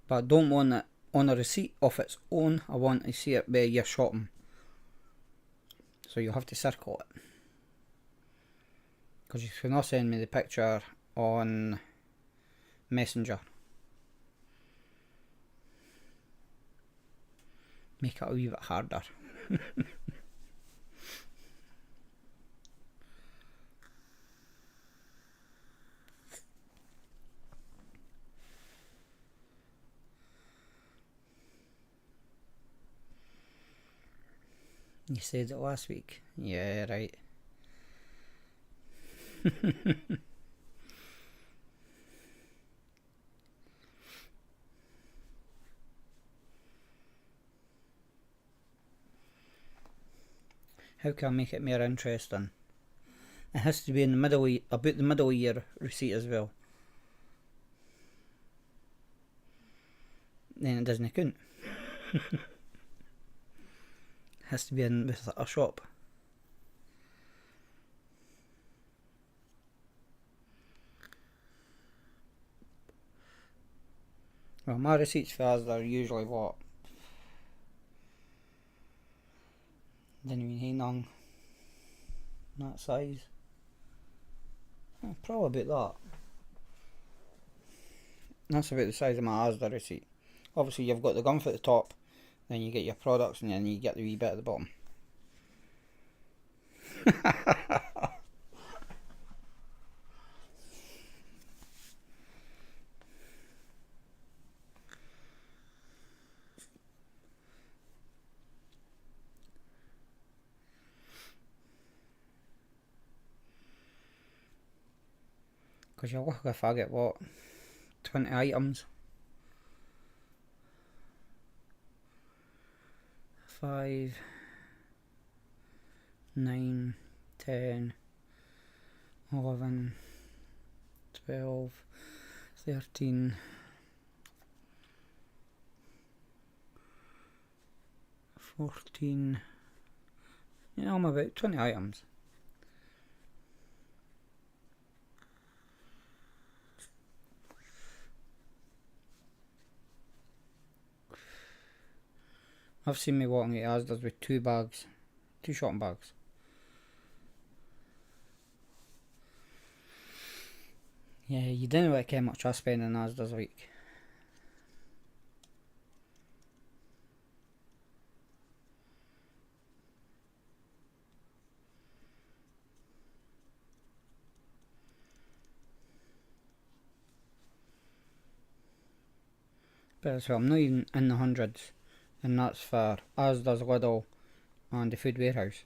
[SPEAKER 1] But I don't want it on a receipt of its own. I want to see it where you're shopping. So you'll have to circle it, because you cannot send me the picture on Messenger. Make it a wee bit harder. You said it last week. Yeah, right. How can I make it more interesting? It has to be in the middle of, about the middle of your receipt as well. Then it doesn't count. Has to be in with a shop. Well, my receipts for us are usually what? Didn't even have none that size. Probably about that. That's about the size of my Asda receipt. Obviously you've got the gum at the top, then you get your products, and then you get the wee bit at the bottom. Because you're lucky if I get what? 20 items. 5, 9, 10, 11, 12, 13, 14. Yeah, I'm about 20 items. I've seen me walking at Asda's with 2 bags, 2 shopping bags. Yeah, you didn't really care much I spend in Asda's a week. But so I'm not even in the hundreds, and that's for Asda's, Lidl and the Food Warehouse.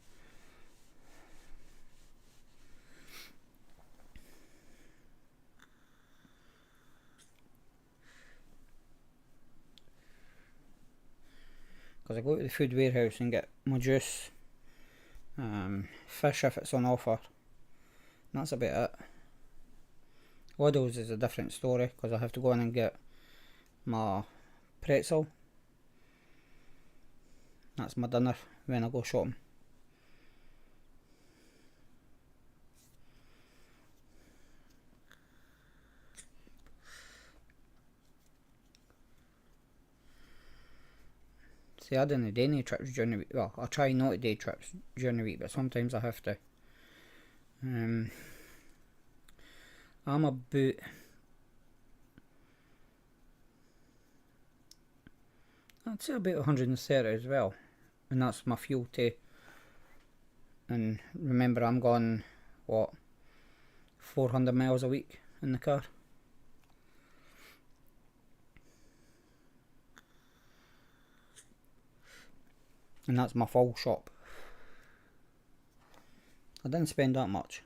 [SPEAKER 1] Because I go to the Food Warehouse and get my juice, fish if it's on offer, and that's about it. Lidl's is a different story, because I have to go in and get my pretzel, That's my dinner when I go shopping. See, I don't do any trips during the week. Well, I try not to do trips during the week, but sometimes I have to. I'm about... I'd say about 130 as well. And that's my fuel too. And remember, I'm going, what, 400 miles a week in the car. And that's my full shop. I didn't spend that much.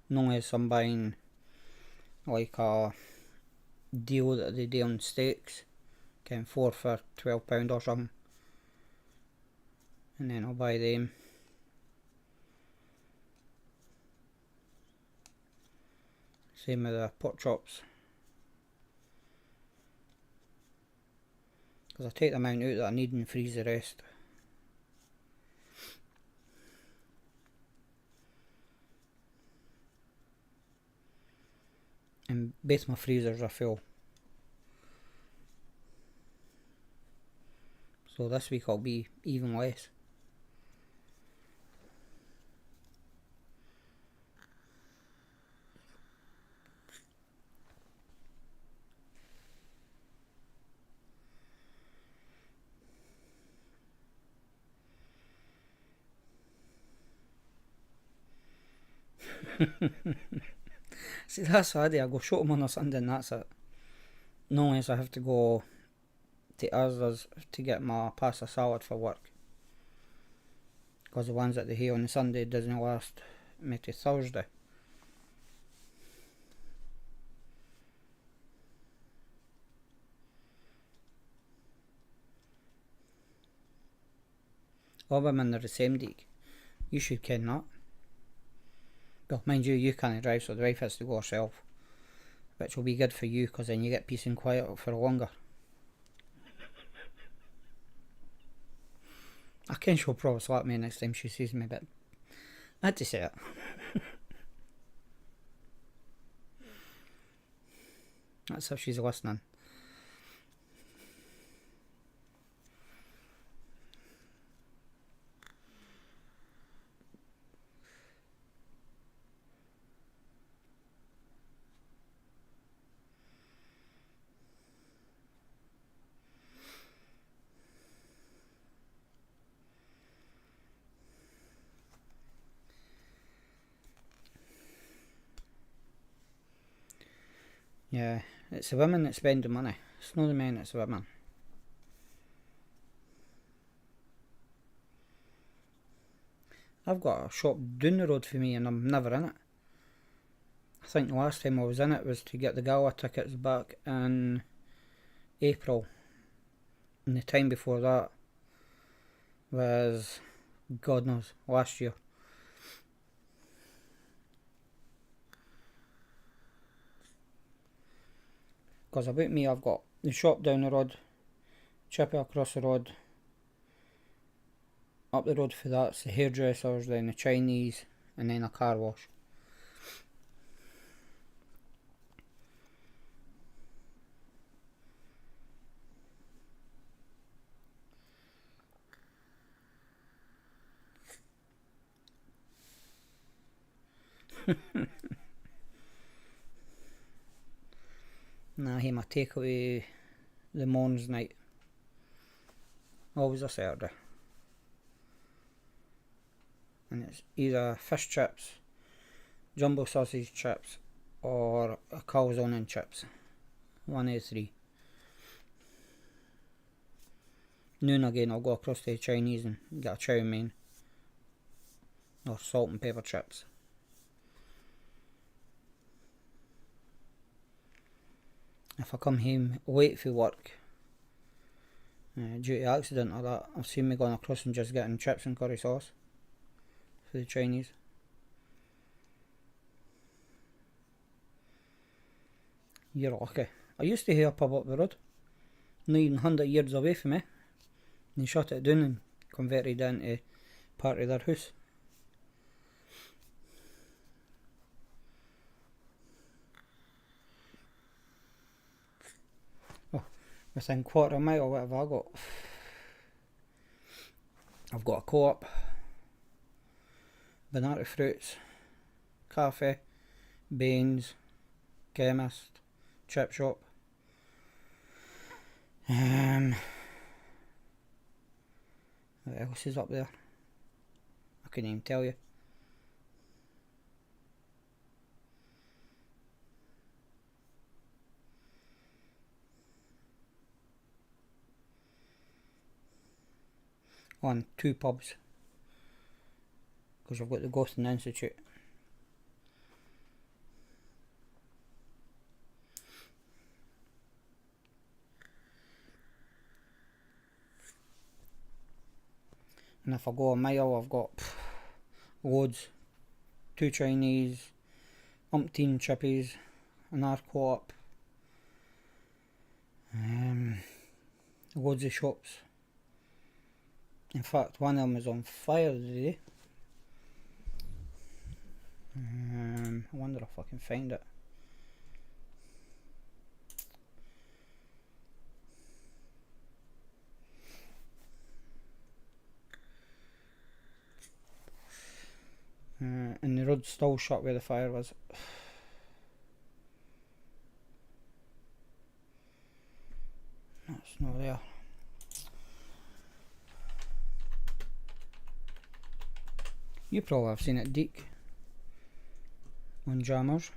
[SPEAKER 1] Unless I'm buying like a deal that they do on steaks, getting 4 for £12 or something, and then I'll buy them. Same with the pork chops, because I take the amount out that I need and freeze the rest. And both my freezers are full. So this week I'll be even less. See, that's what I do. I go shopping on a Sunday and that's it. No, unless I have to go to Asda's to get my pasta salad for work. Because the ones that they have on the Sunday doesn't last me to Thursday. All women are the same, Deke. You should ken that. Well, mind you, you can't drive, so the wife has to go herself. Which will be good for you, because then you get peace and quiet for longer. I ken she'll probably slap me next time she sees me, but I had to say it. That's if she's listening. Yeah, it's the women that spend the money. It's not the men, it's the women. I've got a shop down the road for me and I'm never in it. I think the last time I was in it was to get the gala tickets back in April. And the time before that was, God knows, last year. Because about me, I've got the shop down the road, Chippy across the road, up the road for that's the hairdressers, then the Chinese, and then a car wash. Nah, he my takeaway the Mons night. Always a Saturday. And it's either fish chips, jumbo sausage chips, or a calzone and chips. One of the three. Noon again, I'll go across to the Chinese and get a chow mein. Or salt and pepper chips. If I come home late for work, due to accident or that, I've seen me going across and just getting chips and curry sauce for the Chinese. You're lucky. I used to have a pub up the road, not even 100 years away from me, They shut it down and converted it into part of their house. Oh, within quarter mile, what have I got? I've got a Co-op, Banter Fruits, Cafe, Baines, Chemist, Chip Shop. What else is up there? I couldn't even tell you. On 2 pubs, because I've got the Ghosting Institute. And if I go a mile, I've got loads. 2 Chinese, umpteen chippies, another Co-op, loads of shops. In fact, one of them is on fire today. I wonder if I can find it. And the road's still shut where the fire was. That's not there. You probably have seen it, Deek, on Jammers.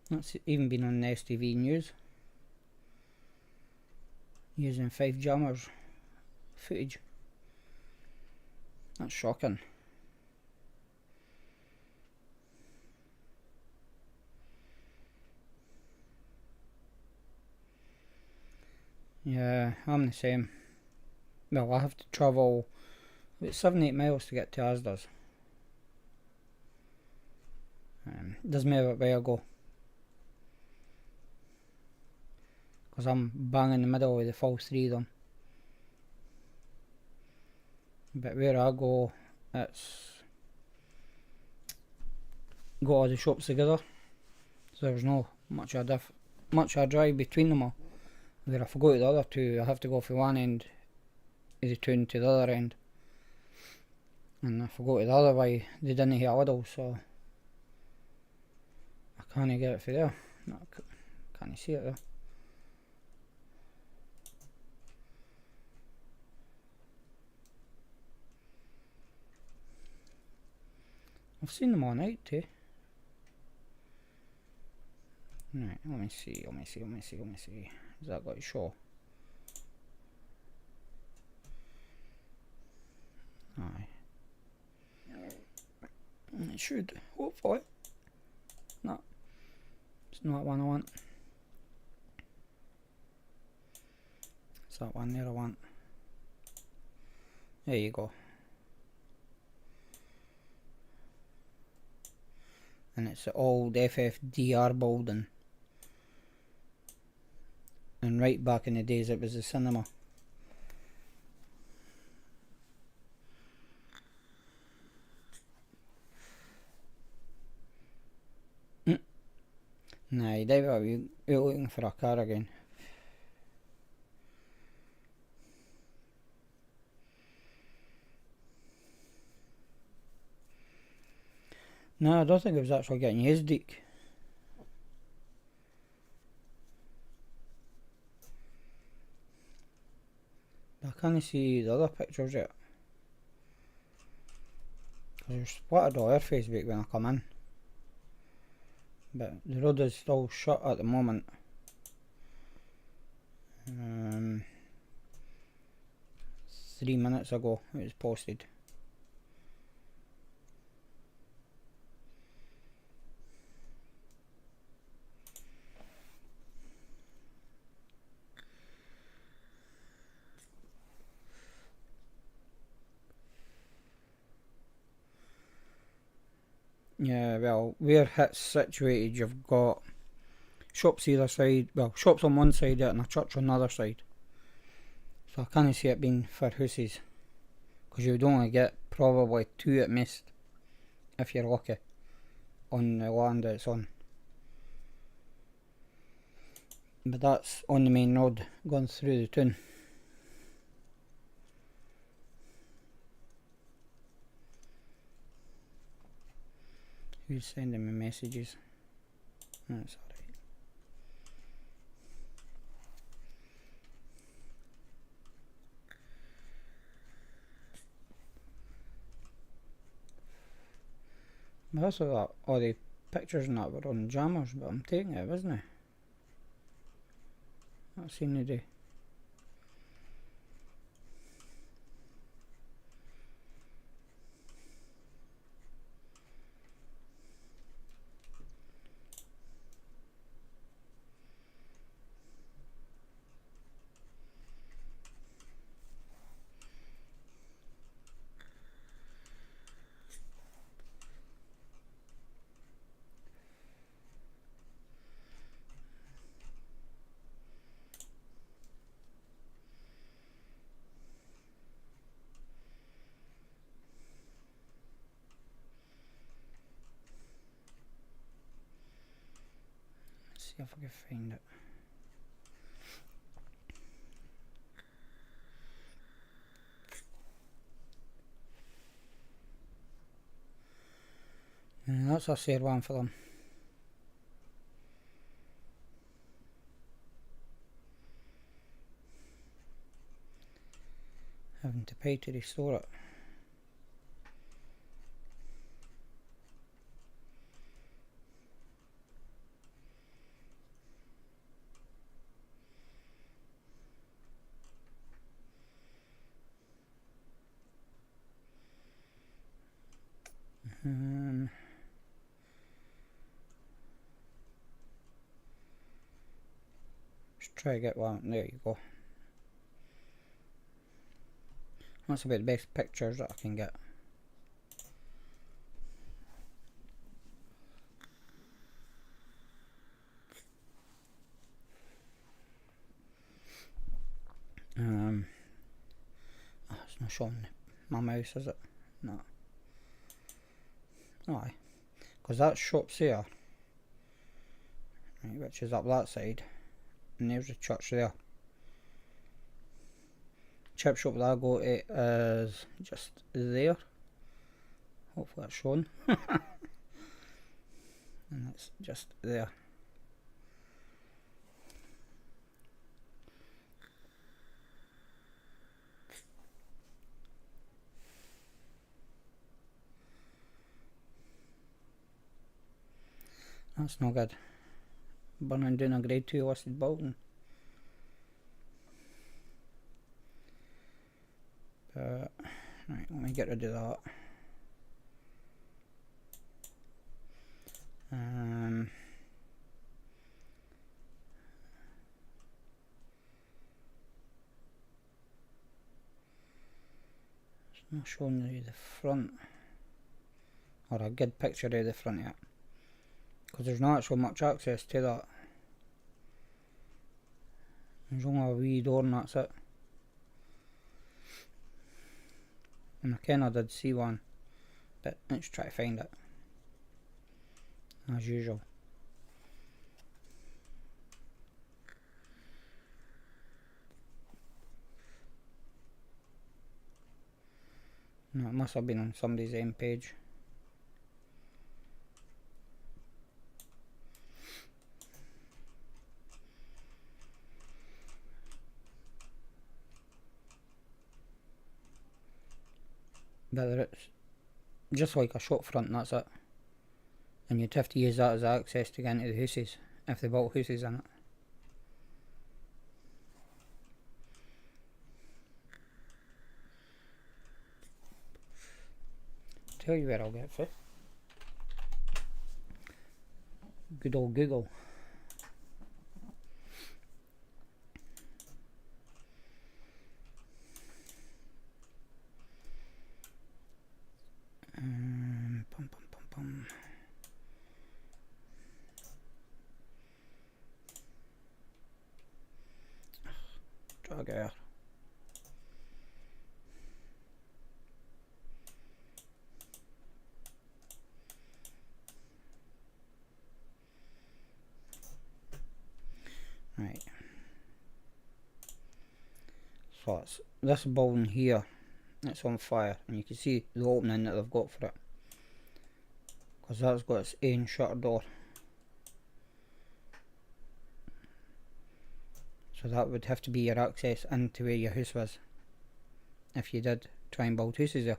[SPEAKER 1] That's even been on the STV news. Using 5 Jammers footage. That's shocking. Yeah, I'm the same. Well, I have to travel about 7-8 miles to get to Asda's. Does me a way I go, because I'm bang in the middle of the full 3 of them. But where I go, it's got all the shops together, so there's no much a drive between them all. Where if I go to the other 2, I have to go from one end of the town to the other end, and if I go to the other way, they didn't hit a Lidl, so I can't get it for there. No, can't see it there. I've seen them all night too. Right, let me see. Has that got a show? Aye. It should, hopefully. No, it's not one I want. It's that one there I want. There you go. And it's the old FFDR building. And right back in the days it was the cinema. Nah, David, you're looking for a car again. No, I don't think it was actually getting used, Deek. I can't see the other pictures yet. Cause they're splattered all over Facebook when I come in. But the road is still shut at the moment. 3 minutes ago it was posted. Yeah, well, where it's situated, you've got shops either side, well, shops on one side and a church on the other side. So I can't see it being for houses, because you would only get probably 2 at most, if you're lucky, on the land that it's on. But that's on the main road going through the town. Who's sending me messages? That's alright. But also got all the pictures and that were on jammers, but I'm taking it, wasn't I? That's seen the day. See if I can find it. And that's a fair one for them. Having to pay to restore it. Just try to get one. There you go. That's about the best pictures that I can get. It's not showing my mouse, is it? No. Aye. Because that shop's there, right, which is up that side, and there's the church there. Chip shop that I go to is just there. Hopefully that's shown. And it's just there. That's not good. Burning down a grade 2 listed building. But, right, let me get rid of that. It's not showing you the front, or a good picture of the front yet, because there's not actually much access to that. There's only a wee door and that's it. And I kinda did see one, but let's try to find it, as usual. No, it must have been on somebody's own page. But it's just like a shop front, and that's it. And you'd have to use that as access to get into the houses, if they built houses in it. Tell you where I'll get for. Good old Google. Pum, pum, pum, pum. Sure. Right. So it's this building here, it's on fire, and you can see the opening that they've got for it, because that's got its own shutter door. So that would have to be your access into where your house was, if you did try and build houses there.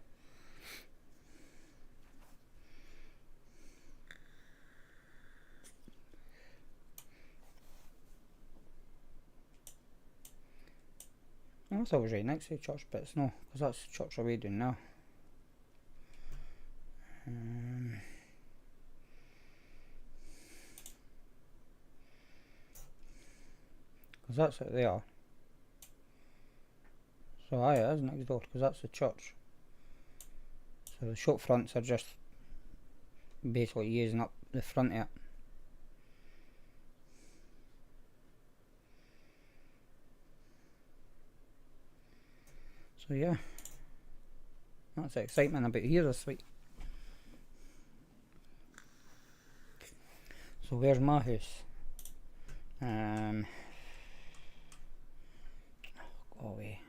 [SPEAKER 1] I thought it was right next to the church, but it's no, because that's the church we're doing now. Because that's it there. So aye, it is next door, because that's the church. So the shop fronts are just basically using up the front of it. So yeah, that's the excitement about here this week. So where's my house? Go away.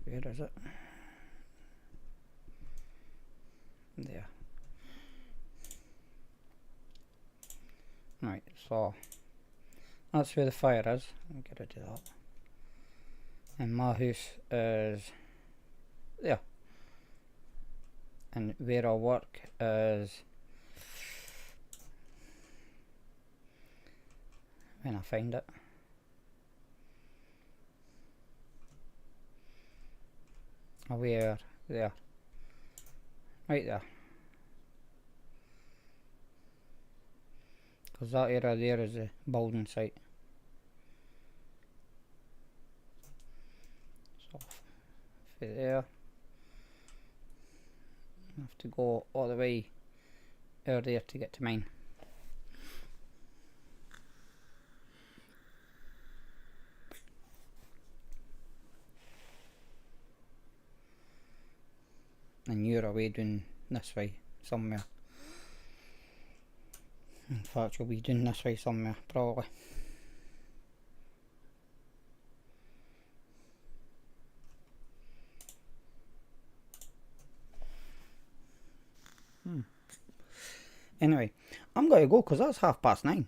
[SPEAKER 1] Where is it? There. Right, so that's where the fire is. I'll get rid of that. And my house is there. And where I work is when I find it. Where? There. Right there. Because that area there is the building site. So, for there, I have to go all the way over there to get to mine. And you're away doing this way somewhere. In fact, you'll be doing this way somewhere, probably. Anyway, I'm going to go because that's 9:30.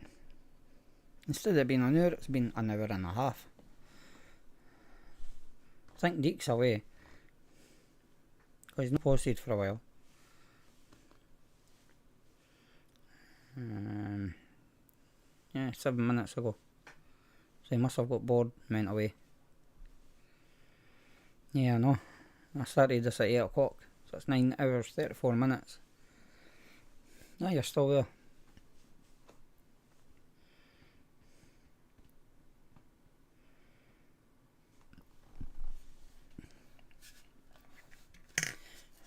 [SPEAKER 1] Instead of being an hour, it's been an hour and a half. I think Deke's away, because he's not posted for a while. Yeah, 7 minutes ago. So he must have got bored and went away. Yeah, I know. I started this at 8 o'clock, so it's 9 hours, 34 minutes. Ah, you're still there.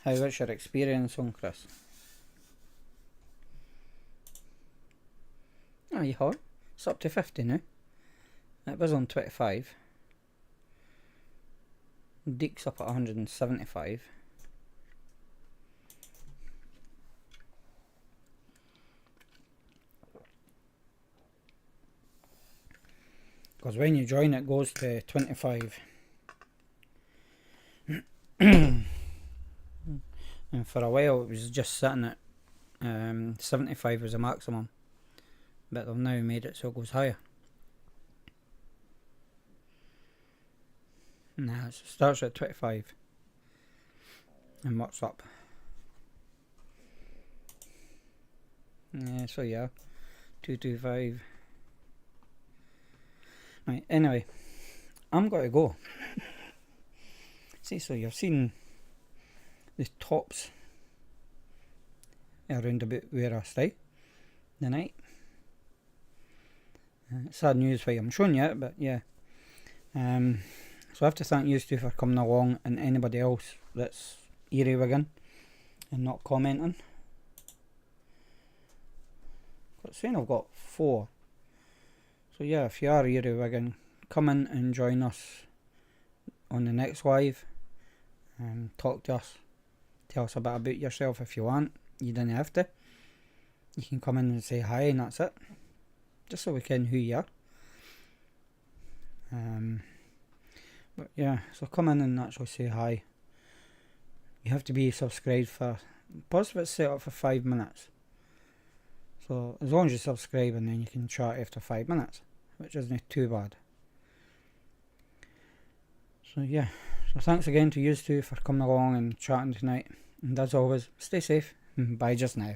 [SPEAKER 1] What's your experience on, Chris? Oh, you have. It's up to 50 now. It was on 25. Deke's up at 175. Because when you join it goes to 25. And for a while it was just sitting at 75 was the maximum. But they've now made it so it goes higher. Nah, it starts at 25 and works up. Yeah, so yeah, 225. Right, anyway, I'm going to go. See, so you've seen the tops around about where I stay the night. Sad news why I'm showing you it, but yeah. So I have to thank you two for coming along, and anybody else that's earwigging and not commenting. It's saying I've got 4. So yeah, if you are earwigging, come in and join us on the next live and talk to us. Tell us a bit about yourself if you want. You don't have to. You can come in and say hi and that's it. Just so we can who you are. But yeah, so come in and actually say hi. You have to be subscribed for, possibly it's set up for 5 minutes. So as long as you subscribe, and then you can chat after 5 minutes, which isn't too bad. So yeah, so thanks again to you two for coming along and chatting tonight. And as always, stay safe. Bye just now.